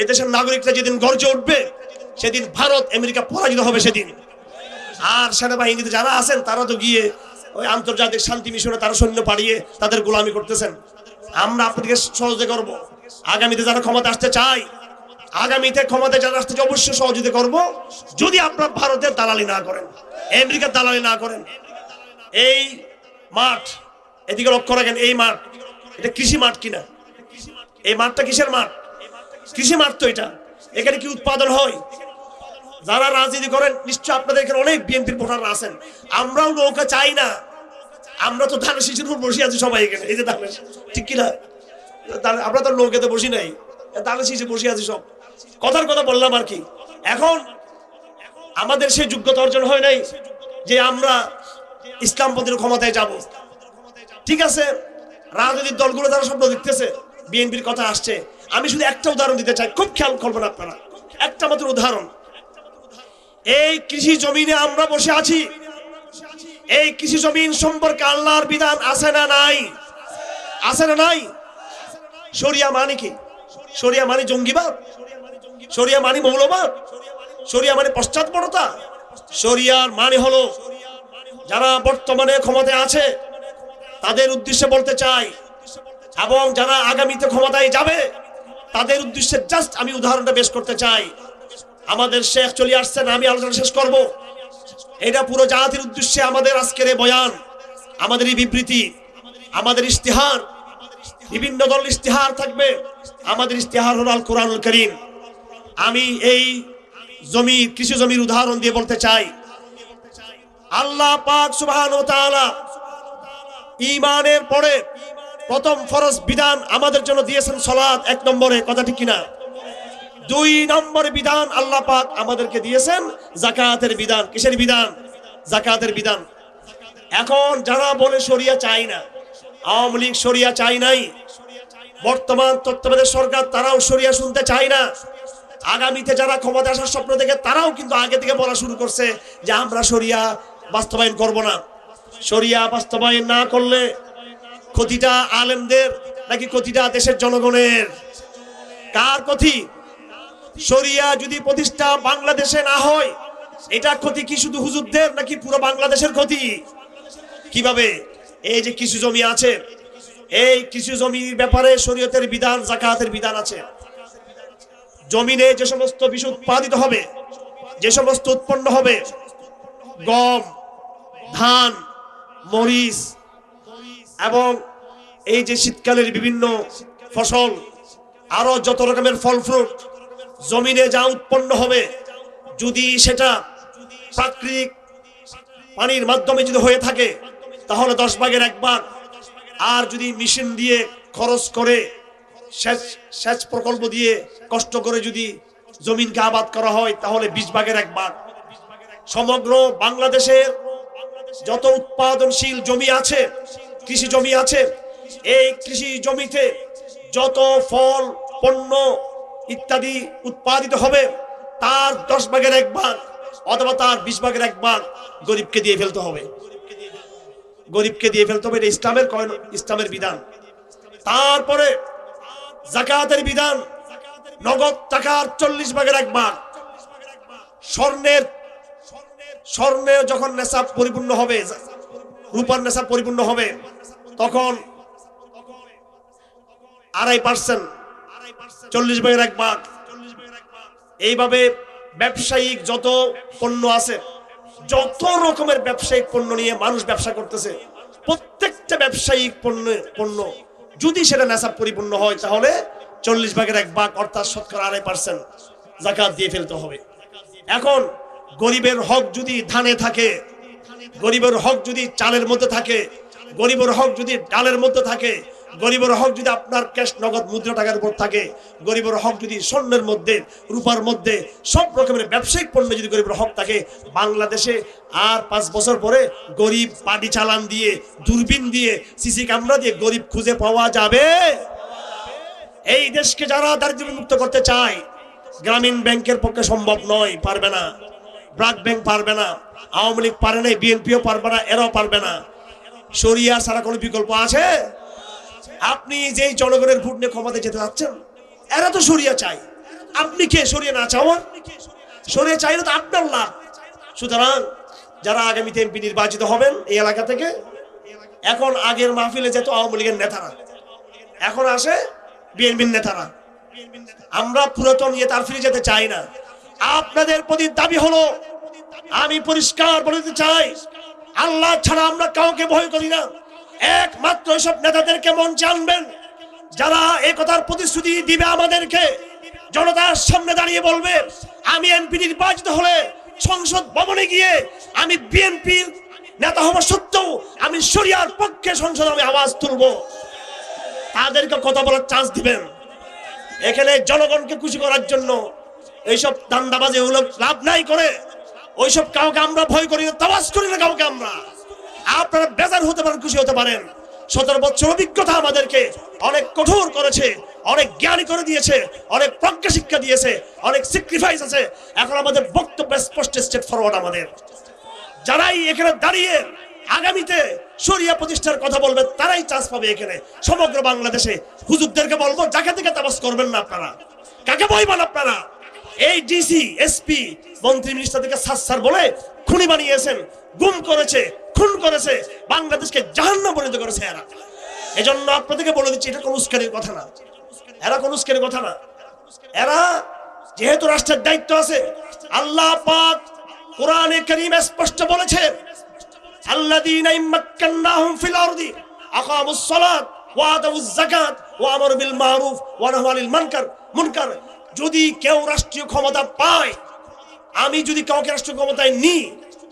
Speaker 1: এই দেশের নাগরিকরা যেদিন গর্জে উঠবে সেদিন ভারত আমেরিকা পরাজিত হবে সেদিন। আর সেনাবাহিনীতে যারা আছেন তারা তো গিয়ে ওই আন্তর্জাতিক শান্তি মিশনে তারা সৈন্য পাঠিয়ে তাদের গোলামি করতেছেন। আমরা আপনাদেরকে সহযোগিতা করব। আগামীতে যারা ক্ষমতা আসতে চায়, আগামীতে ক্ষমতায় যারা আসতে চায় অবশ্যই সহযোগিতা করব, যদি আপনারা ভারতের দালালি না করেন, আমেরিকার দালালি না করেন। এই মাঠ এদিকে লক্ষ্য রাখেন, এই মাঠ এটা কৃষি মাঠ কিনা? এই মাঠটা কিসের মাঠ? কৃষি মাঠ তো এটা। এখানে কি উৎপাদন হয়? যারা রাজনীতি করেন নিশ্চয় আপনাদের এখানে অনেক বিএনপির ভোটাররা আছেন। আমরাও নৌকা চাই না, আমরা তো ধানের শীষের উপর বসে আছি সবাই এখানে। এই যে ধানের, ঠিক কিনা? আমরা তো নৌকাতে বসি নাই, ধানের শীষে বসে আছি সব। কথার কথা বললাম আর কি। এখন আমাদের সেই যোগ্যতা অর্জন হয় নাই যে আমরা ইসলামপন্থীর ক্ষমতায় যাব। ঠিক আছে, রাজনৈতিক দলগুলো যারা স্বপ্ন দেখতেছে, বিএনপির কথা আসছে, আমি শুধু একটা উদাহরণ দিতে চাই, খুব খেয়াল করবেন আপনারা, একটা মাত্র উদাহরণ। এই কৃষি জমিনে আমরা বসে আছি, এই কৃষি জমিন সম্পর্কে আল্লাহর বিধান আছে না নাই? আছে না নাই? শরিয়া মানে কি? শরিয়া মানে জঙ্গিবাদ? শরিয়া মানে মৌলবাদ? শরিয়া মানে পশ্চাৎপরতা? শরিয়ার মানে হলো, যারা বর্তমানে ক্ষমতায় আছে তাদের উদ্দেশ্যে বলতে চাই, এবং যারা আগামীতে ক্ষমতায় যাবে তাদের উদ্দেশ্যে জাস্ট আমি উদাহরণটা পেশ করতে চাই। আমাদের শেখ চলে আসছেন, আমি আলোচনা শেষ করব। এটা পুরো জাতির উদ্দেশ্যে আমাদের আজকের এই বয়ান, আমাদের এই বিবৃতি, আমাদের ইস্তিহার, বিভিন্ন দল ইস্তিহার থাকবে, আমাদের ইস্তিহার হলো আল কোরআনুল কারীম। আমি এই কৃষি জমির উদাহরণ দিয়ে বলতে চাই, আল্লাহ পাক সুবহানাহু ওয়া তাআলা ঈমানের পরে প্রথম ফরজ বিধান আমাদের জন্য দিয়েছেন সালাত, 1 নম্বরে, কথা ঠিক কিনা? 2 নম্বরে বিধান আল্লাহ পাক আমাদেরকে দিয়েছেন যাকাতের বিধান। কিসের বিধান? যাকাতের বিধান। এখন যারা বলে শরিয়া চাই না, আওয়ামী লীগ শরিয়া চাই নাই, বর্তমান তত্ত্বাবধায়ক সরকার তারাও শরিয়া শুনতে চায় না, আগামীতে যারা ক্ষমতা আসার স্বপ্ন দেখে তারাও কিন্তু আগে থেকে বলা শুরু করছে যে আমরা শরিয়া বাস্তবায়ন করব না। শরিয়া বাস্তবায়ন না করলে ক্ষতিটা আলেমদের নাকি ক্ষতিটা দেশের জনগণের? কার ক্ষতি? শরিয়া যদি প্রতিষ্ঠা বাংলাদেশে না হয়, এটা ক্ষতি কি শুধু হুজুরদের নাকি পুরো বাংলাদেশের ক্ষতি? কিভাবে? এই যে কৃষি জমি আছে, এই কৃষি জমির ব্যাপারে শরীয়তের বিধান, যাকাতের বিধান আছে। জমিনে যে সমস্ত বিষয় উৎপাদিত হবে, যে সমস্ত উৎপন্ন হবে, গম, ধান, মরিচ এবং এই যে শীতকালের বিভিন্ন ফসল, আরো যত রকমের ফল ফ্রুট, জমিনে যা উৎপন্ন হবে, যদি সেটা প্রাকৃতিক পানির মাধ্যমে যদি হয়ে থাকে তাহলে 10 ভাগের 1 ভাগ, আর যদি মেশিন দিয়ে খরচ করে সেচ প্রকল্প দিয়ে কষ্ট করে যদি জমিনকে আবাদ করা হয় তাহলে 20 ভাগের 1 ভাগ। সমগ্র বাংলাদেশের যত উৎপাদনশীল জমি আছে, কৃষি জমি আছে, এই কৃষি জমিতে যত ফল, পণ্য ইত্যাদি উৎপাদিত হবে তার 10 ভাগের 1 ভাগ অথবা তার 20 ভাগের 1 ভাগ গরিবকে দিয়ে ফেলতে হবে। গরিবকে দিয়ে ফেলতে হবে, এটা ইসলামের বিধান। তারপরে যাকাতের বিধান, নগদ টাকার 40 ভাগের 1 ভাগ। স্বর্ণের যখন নেশাব পরিপূর্ণ হবে, রূপার নেশাব পরিপূর্ণ হবে, তখন 2.5%, 40 ভাগের 1 ভাগ। এইভাবে ব্যবসায়িক যত পণ্য আছে, যত রকমের ব্যবসায়িক পণ্য নিয়ে মানুষ ব্যবসা করতেছে, প্রত্যেকটা প্রত্যেকটা ব্যবসায়িক পণ্য যদি সেটা নেশাব পরিপূর্ণ হয় তাহলে 40/1 অর্থাৎ 2.5% যাকাত দিয়ে ফেলতে হবে। এখন গরিবের হক যদি ধানে থাকে, গরিবের হক যদি চালের মধ্যে থাকে, গরিবের হক যদি ডালের মধ্যে থাকে, গরিবের হক যদি আপনার ক্যাশ নগদ মুদ্রা টাকার উপর থাকে, গরিবের হক যদি স্বর্ণের মধ্যে, রূপার মধ্যে, সব রকমের ব্যবসায়িক পণ্য যদি গরিবের হক থাকে, বাংলাদেশে আর 5 বছর পরে গরিব পাটি চালান দিয়ে, দূরবীন দিয়ে, সিসি ক্যামেরা দিয়ে গরিব খুঁজে পাওয়া যাবে। এই দেশকে যারা দারিদ্র্য মুক্ত করতে চায়, গ্রামীণ ব্যাংকের পক্ষে সম্ভব নয়, পারবে না। ব্র্যাক ব্যাংক পারবে না, আওয়ামী লীগ পারে না, বিএনপিও পারবে না, এরাও পারবে না। শরিয়া ছাড়া কোনো বিকল্প আছে? আপনি যেই জনগণের ভোট নিয়ে ক্ষমতায় যেতে যাচ্ছেন, এরা তো শরিয়া চাই। আপনি কে শরিয়া না চাওয়ার? শরিয়া চাইলে তো আপনার লাভ। সুতরাং যারা আগামীতে এমপি নির্বাচিত হবেন এই এলাকা থেকে, এখন আগের মাহফিলে যেত আওয়ামী লীগের নেতারা, এখন আসে বিএনপির নেতারা। আমরা পুরাতন ইয়ে তার ফিরে যেতে চাই না। আপনাদের প্রতি দাবি হলো, আমি পরিষ্কার বলে দিতে চাই, আল্লাহ ছাড়া আমরা কাউকে ভয় করি না। একমাত্র সব নেতাদেরকে মঞ্চে আনবেন যারা এই কথার প্রতিশ্রুতি দিবে আমাদেরকে, জনতার সামনে দাঁড়িয়ে বলবে আমি এমপি নির্বাচিত হলে সংসদ ভবনে গিয়ে আমি বিএনপির নেতা হওয়া সত্ত্বেও আমি শরিয়ার পক্ষে সংসদে আমি আওয়াজ তুলবো। তাদেরকে কথা বলার চান্স দিবেন। এখানে জনগণকে খুশি করার জন্য এইসব দান্দাবাজি হলো লাভ নাই করে, ওইসব কাউকে আমরা ভয় করি না, তাওয়াজ করি না কাউকে আমরা। আপনারা বেজার হতে পারেন, খুশি হতে পারেন। 17 বছর অভিজ্ঞতা আমাদেরকে অনেক কঠোর করেছে, অনেক জ্ঞানী করে দিয়েছে, অনেক প্রজ্ঞা শিক্ষা দিয়েছে, অনেক স্যাক্রিফাইস আছে। এখন আমাদের বক্তব্য স্পষ্ট, স্ট্রেট ফরওয়ার্ড। আমাদের যারাই এখানে দাঁড়িয়ে আগামীতে শরিয়া প্রতিষ্ঠার কথা বলবে তারাই চান্স পাবে এখানে সমগ্র বাংলাদেশে। হুজুরদেরকে বলবো জাকাতিকে তাবাস করবেন না আপনারা, কাকে বইবেন আপনারা? এই ডিসি, এসপি, মন্ত্রী, মিনিস্টারদেরকে সাচ্চার বলে খুনি বানিয়েছেন, গুম করেছে, খুন করেছে, বাংলাদেশকে জাহান্নাম পরিণত করেছে এরা। এজন্য আপনাদেরকে বলে দিচ্ছি, এটা কোনো উস্কানির কথা না, এরা কোনো উস্কানির কথা না। এরা যেহেতু রাষ্ট্রের দায়িত্ব আছে, আল্লাহ পাক কোরআনে কারীম স্পষ্ট বলেছেন, আল্লাযীনা ইম্মাক্কান্নাহুম ফিল আরদি আকামুস সালাত ওয়া আতাউজ যাকাত ওয়া আমারু বিল মারুফ ওয়া নাহাউ আনিল মুনকার। যদি কেউ রাষ্ট্রীয় ক্ষমতা পায়, আমি যদি কাউকে রাষ্ট্রীয় ক্ষমতায় নিই,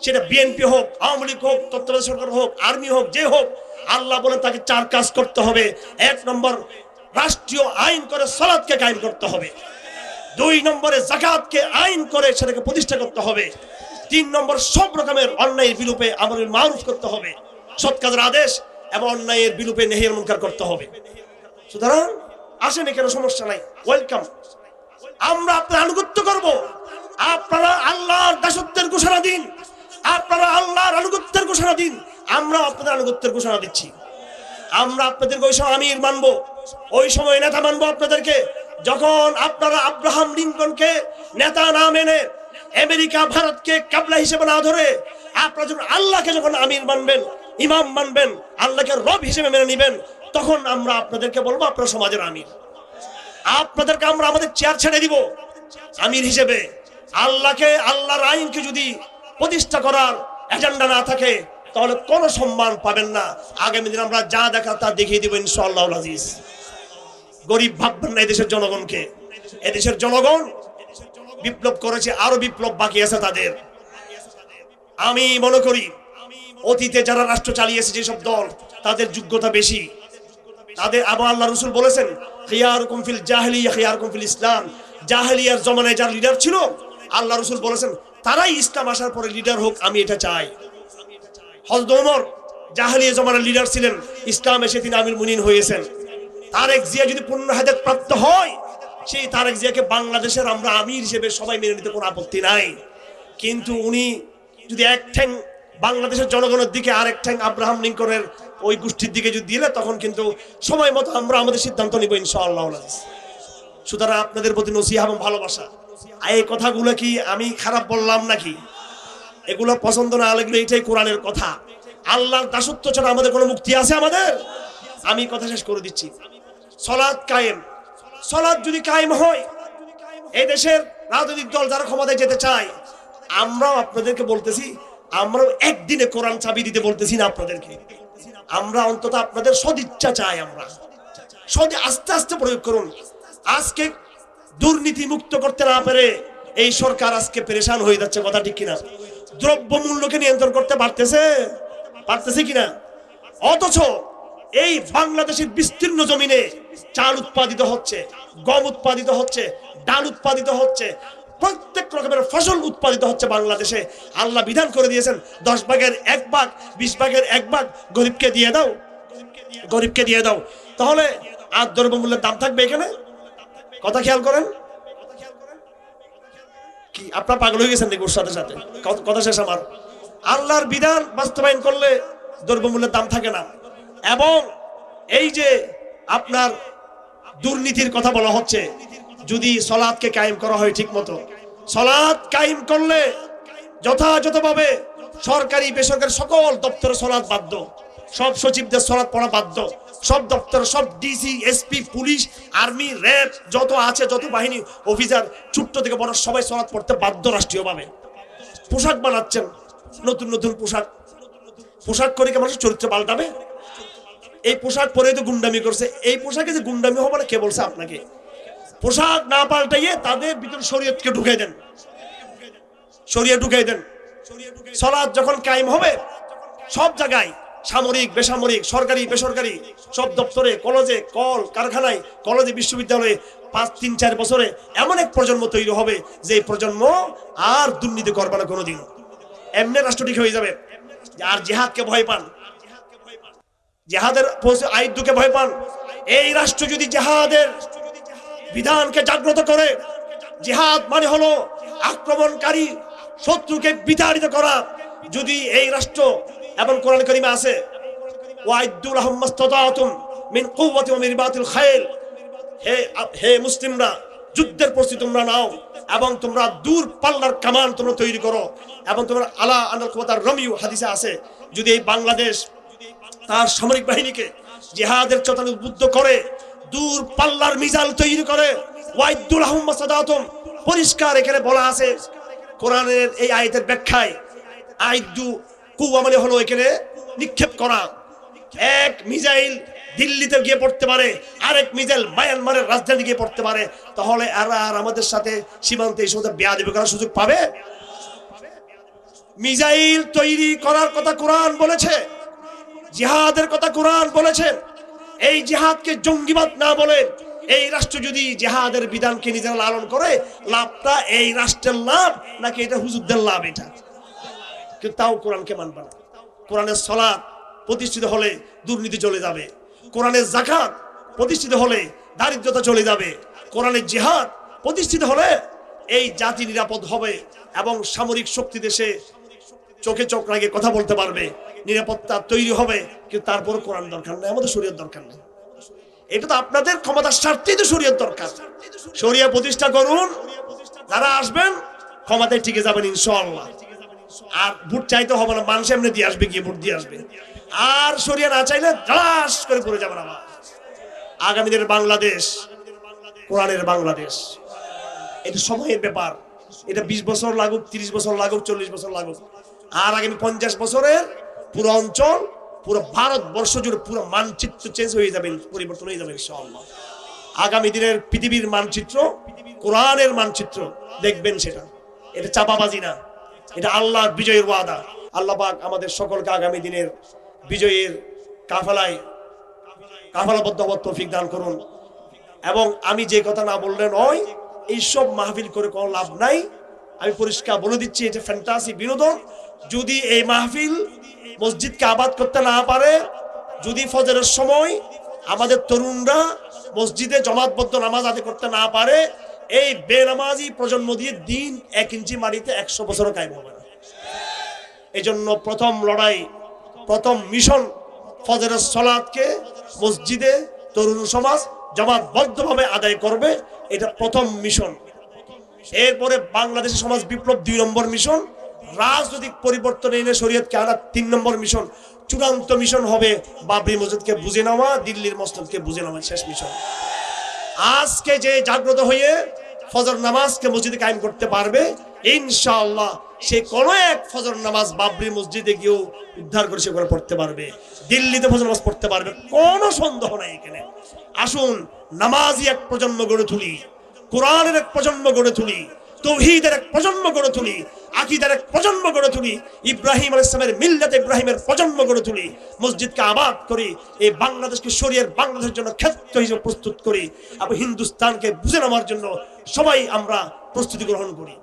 Speaker 1: সেটা বিএনপি হোক, আওয়ামী লীগ হোক, তত্ত্বাবধায়ক সরকার হোক, আর্মি হোক, যে হোক, আল্লাহ বলেন তাকে 4 কাজ করতে হবে। 1 নম্বর, রাষ্ট্রীয় আইন করে সালাতকে কায়েম করতে হবে। 2 নম্বরে যাকাতকে আইন করে সেটাকে প্রতিষ্ঠা করতে হবে। 3 নম্বর, সব রকমের অন্যায়ের বিলোপে আমরুল মারুফ করতে হবে, সৎ কাজের আদেশ এবং অন্যায়ের বিলোপে নাহিয়াল মুনকার করতে হবে। সুতরাং আসেন, এখানে সমস্যা নাই, ওয়েলকাম। আমরা আপনার আনুগত্য করব। আপনারা আল্লাহর দাসত্বের ঘোষণা দিন, আপনারা আল্লাহর আনুগত্যের ঘোষণা দিন, আমরা আপনাদের আনুগত্যের ঘোষণা দিচ্ছি। আমরা আপনাদেরকে ওই সময় আমির মানবো, ওই সময় নেতা মানবো আপনাদেরকে। যখন আপনারা আব্রাহাম লিঙ্কনকে নেতা না মেনে, আমেরিকা ভারতকে কাবলা হিসেবে না ধরে, আপনারা যখন আল্লাহকে যখন আমির মানবেন, ইমাম মানবেন, আল্লাহকে রব হিসেবে মেনে নিবেন, তখন আমরা আপনাদেরকে বলবো আপনারা সমাজের আমির। আপনাদেরকে আমরা আমাদের চেয়ার ছেড়ে দিব আমির হিসেবে। আল্লাহকে, আল্লাহর আইনকে যদি প্রতিষ্ঠা করার এজেন্ডা না থাকে, তাহলে কোনো সম্মান পাবেন না। আগামী দিন আমরা যা দেখা তা দেখিয়ে দিব ইনশাআল্লাহুল আজিজ। গরিব ভাববেন না এদেশের জনগণকে। এদেশের জনগণ বিপ্লব করেছে, আরো বিপ্লব বাকি আছে তাদের। আমি মনে করি অতীতে যারা রাষ্ট্র চালিয়েছে যেসব দল, তাদের যোগ্যতা বেশি। তাদের আবার আল্লাহ রাসূল বলেছেন, খিয়ারুকুম ফিল জাহিলিয়া খিয়ারুকুম ফিল ইসলাম। জাহেলিয়ার জমানায় যারা লিডার ছিল, আল্লাহ রাসূল বলেছেন তারাই ইসলাম আসার পরে লিডার হোক, আমি এটা চাই। হযরত ওমর জাহেলিয়া জমানার লিডার ছিলেন, ইসলাম এসে তিনি আমির মুমিনিন হয়েছেন। তারেক জিয়া যদি পূর্ণ হেদায়েত প্রাপ্ত হয়, সেই তারেক জিয়াকে বাংলাদেশের আমরা আমির হিসেবে সবাই মেনে নিতে কোনো আপত্তি নাই। কিন্তু উনি যদি এক ঠ্যাং বাংলাদেশের জনগণের দিকে, আরেক ঠ্যাং আব্রাহাম লিঙ্কনের ওই গোষ্ঠীর দিকে যদি দিলে, তখন কিন্তু সময় মতো আমরা আমাদের সিদ্ধান্ত নিব ইনশাআল্লাহ। সুতরাং আপনাদের প্রতি নসিহত এবং ভালোবাসা। এই কথাগুলো কি আমি খারাপ বললাম নাকি? এগুলো পছন্দ না লাগলে এটাই কোরআনের কথা। আল্লাহর দাসত্ব ছাড়া আমাদের কোনো মুক্তি আছে আমাদের? আমি কথা শেষ করে দিচ্ছি। সালাত কায়েম, সালাত যদি কায়েম হয়, এই দেশের রাজনৈতিক দল যারা ক্ষমতায় যেতে চায়, আমরাও আপনাদেরকে বলতেছি, আমরাও একদিনে কোরআন চাবি দিতে বলতেছি না আপনাদেরকে। আমরা অন্তত আপনাদের সদিচ্ছা চাই। আমরা আস্তে আস্তে প্রয়োগ করুন। আজকে দুর্নীতি মুক্ত করতে না পেরে এই সরকার আজকে পেরেশান হয়ে যাচ্ছে, কথা ঠিক কিনা? দ্রব্য মূল্যকে নিয়ন্ত্রণ করতে পারতেছে কিনা? অথচ এই বাংলাদেশের বিস্তীর্ণ জমিনে চাল উৎপাদিত হচ্ছে, গম উৎপাদিত হচ্ছে, ডাল উৎপাদিত হচ্ছে, প্রত্যেক রকমের ফসল উৎপাদিত হচ্ছে বাংলাদেশে। আল্লাহ বিধান করে দিয়েছেন 10 ভাগের 1 ভাগ, 20 ভাগের 1 ভাগ গরিবকে দিয়ে দাও। তাহলে আর দ্রব্যমূল্যের দাম থাকবে এখানে? কথা খেয়াল করেন। কি আপনারা পাগল হয়ে গেছেন নাকি ওর সাথে? কথা শেষ আমার। আল্লাহর বিধান বাস্তবায়ন করলে দ্রব্যমূল্যের দাম থাকে না। এবং এই যে আপনার দুর্নীতির কথা বলা হচ্ছে, যদি সলাৎকে কায়েম করা হয় ঠিক মতো, সলাৎ কায়েম করলে যথাযথভাবে সরকারি বেসরকারি সকল দপ্তরে সলাৎ বাধ্য, সব সচিবদের সলাৎ পড়া বাধ্য, সব দপ্তর, সব DC, SP, police, army, RAB যত আছে, যত বাহিনী অফিসার, ছোট্ট থেকে বড় সবাই সলাৎ পড়তে বাধ্য রাষ্ট্রীয়ভাবে। পোশাক বানাচ্ছেন, নতুন নতুন পোশাক করে কি মানুষের চরিত্র পাল্টাবে? এই পোশাক পরে তো গুন্ডামি করছে। এই পোশাকে যে গুন্ডামি হবে না কে বলছে আপনাকে? পোশাক না পাল্টাইয়ে তাদের ভিতরে শরীয়তকে ঢুকাই দেন, সলাৎ যখন কায়েম হবে সব জায়গায়, সামরিক বেসামরিক, সরকারি বেসরকারি, সব দপ্তরে, কলেজে, কল কারখানায়, কলেজে, বিশ্ববিদ্যালয়ে 5-3-4 বছরে এমন এক প্রজন্ম তৈরি হবে যে প্রজন্ম আর দুর্নীতি করবে না কোনোদিন। এমনি রাষ্ট্র ঠিক হয়ে যাবে। আর জিহাদকে ভয় পান, জিহাদের আইয়ুকে ভয় পান, এই রাষ্ট্র যদি জিহাদের বিধানকে জাগ্রত করে, জিহাদ মানে হলো আক্রমণকারী শত্রুকে বিতাড়িত করা, যদি এই রাষ্ট্র, এবং কোরআন কারীমে আছে ওয়াইদু লাহুম মাসতাতাতুম মিন কুওয়াতি ওয়া মিন রিবাতিল খাইল, হে মুসলিমরা যুদ্ধের প্রস্তুতি তোমরা নাও এবং তোমরা দূর পাল্লার কামান তোমরা তৈরি করো, এবং তোমরা আলা আনাল কুওয়াতার রমিউ, হাদিসে আছে যদি এই বাংলাদেশ তার সামরিক বাহিনীকে জিহাদের চেতনা উদ্বুদ্ধ করে, দূর পাল্লার মিসাইল তৈরি করে, ওয়াইদু লাহুম মাসতাতাতুম, পরিষ্কার এখানে বলা আছে কোরআনের এই আয়াতের ব্যাখ্যায়, আইদু কুওয়া মানে হলো এখানে নিক্ষেপ করা। এক মিসাইল দিল্লিতে গিয়ে পড়তে পারে, আরেক মিসাইল মায়ানমারের রাজধানী গিয়ে পড়তে পারে, তাহলে আর আমাদের সাথে সীমান্তে এই সময় বেয়াদবি করার সুযোগ পাবে? মিসাইল তৈরি করার কথা কোরআন বলেছে, জিহাদের কথা কোরআন বলেছে। এই জিহাদকে জঙ্গিবাদ না বলে এই রাষ্ট্র যদি জিহাদের বিধানকে নিজেরা লালন করে, লাভটা এই রাষ্ট্রের লাভ নাকি এটা হুজুরদের লাভ? এটা কিন্তু তাও কোরআনকে মানবে না। কোরআনের সালাত প্রতিষ্ঠিত হলে দুর্নীতি চলে যাবে, কোরআনের যাকাত প্রতিষ্ঠিত হলে দারিদ্রতা চলে যাবে, কোরআনের জিহাদ প্রতিষ্ঠিত হলে এই জাতি নিরাপদ হবে এবং সামরিক শক্তি দেশে চোখে চোখ লাগিয়ে কথা বলতে পারবে, নিরাপত্তা তৈরি হবে। কিন্তু তারপর কোরআন দরকার নেই, আমাদের শরীয়ত দরকার নেই। এটা তো আপনাদের ক্ষমতার স্বার্থেই তো শরীয়ত দরকার। শরিয়া প্রতিষ্ঠা করুন, যারা আসবেন ক্ষমতায় টিকে যাবেন ইনশাআল্লাহ। আর ভোট চাইতে হবে না, মানুষ এমনি দিয়ে আসবে, গিয়ে ভোট দিয়ে আসবে। আর শরিয়া না চাইলে দাস করে পড়ে যাবেন। আবার আগামী দিনের বাংলাদেশ কোরআনের বাংলাদেশ। এটা সময়ের ব্যাপার। এটা 20 বছর লাগুক, 30 বছর লাগুক, 40 বছর লাগুক, আর আগামী 50 বছরের পুরো অঞ্চল, পুরো ভারতবর্ষ জুড়ে পুরো মানচিত্র চেঞ্জ হয়ে যাবে, পরিবর্তন হয়ে যাবে ইনশাআল্লাহ। আগামী দিনের পৃথিবীর মানচিত্র কোরআনের মানচিত্র দেখবেন। সেটা এটা চাপাবাজি না, এটা আল্লাহর বিজয়ের ওয়াদা। আল্লাহ পাক আমাদের সকলকে আগামী দিনের বিজয়ের কাফালাবদ্ধ হওয়ার তৌফিক দান করুন। এবং আমি যে কথা না বললে নয়, এইসব মাহফিল করে কোনো লাভ নাই। আমি পরিষ্কার বলে দিচ্ছি, এটা ফ্যান্টাসি, বিনোদন। যদি এই মাহফিল মসজিদকে আবাদ করতে না পারে, যদি ফজরের সময় আমাদের তরুণরা মসজিদে জমাতবদ্ধ নামাজ আদায় করতে না পারে, এই বেনামাজি প্রজন্ম দিয়ে দিন 1 ইঞ্চি মাটিতে 100 বছরও কায়েম হবে না। এই জন্য প্রথম লড়াই, প্রথম মিশন ফজরের সালাতকে মসজিদে তরুণ সমাজ জমাতবদ্ধভাবে আদায় করবে, এটা প্রথম মিশন। এরপরে বাংলাদেশের সমাজ বিপ্লব 2 নম্বর মিশন, রাজনৈতিক পরিবর্তন এনে শরীয়তকে আনা 3 নম্বর মিশন। চূড়ান্ত মিশন হবে বাবরি মসজিদকে বুঝে নেওয়া, দিল্লির মসজিদকে বুঝে নেওয়া, শেষ মিশন। আজকে যে জাগ্রত হয়ে ফজর নামাজকে মসজিদে কায়েম করতে পারবে, ইনশাআল্লাহ সে কোন এক ফজর নামাজ বাবরি মসজিদে গিয়েও উদ্ধার করে সে করে পড়তে পারবে, দিল্লিতে ফজর নামাজ পড়তে পারবে, কোনো সন্দেহ নাই এখানে। আসুন নামাজি এক প্রজন্ম গড়ে তুলি, কোরআনের এক প্রজন্ম গড়ে তুলি, তৌহিদের এক প্রজন্ম গড়ে তুলি, আকীদার এক প্রজন্ম গড়ে তুলি, ইব্রাহিম আলাইহিস সালামের মিল্লাত ইব্রাহিমের প্রজন্ম গড়ে তুলি, মসজিদকে আবাদ করি, এই বাংলাদেশকে শরীয়তের বাংলাদেশের জন্য ক্ষেত্র হিসেবে প্রস্তুত করি এবং হিন্দুস্তানকে বুঝে নেওয়ার জন্য সবাই আমরা প্রস্তুতি গ্রহণ করি।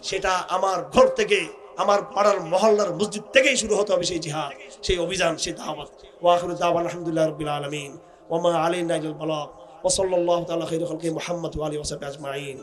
Speaker 1: সেটা আমার ঘর থেকে, আমার পাড়ার মহল্লার মসজিদ থেকেই শুরু হতে হবে সেই জিহাদ, সেই অভিযান, সেই দাওয়াত। ওয়া আখিরু দাওয়ানা আলহামদুলিল্লাহি রাব্বিল আলামিন ওয়া মা আলাইনা ইল্লাল বালাগ ওয়া সাল্লাল্লাহু তাআলা খায়রু খালকি মুহাম্মদ ওয়া আলিহি ওয়া সাহবিহি আজমাইন।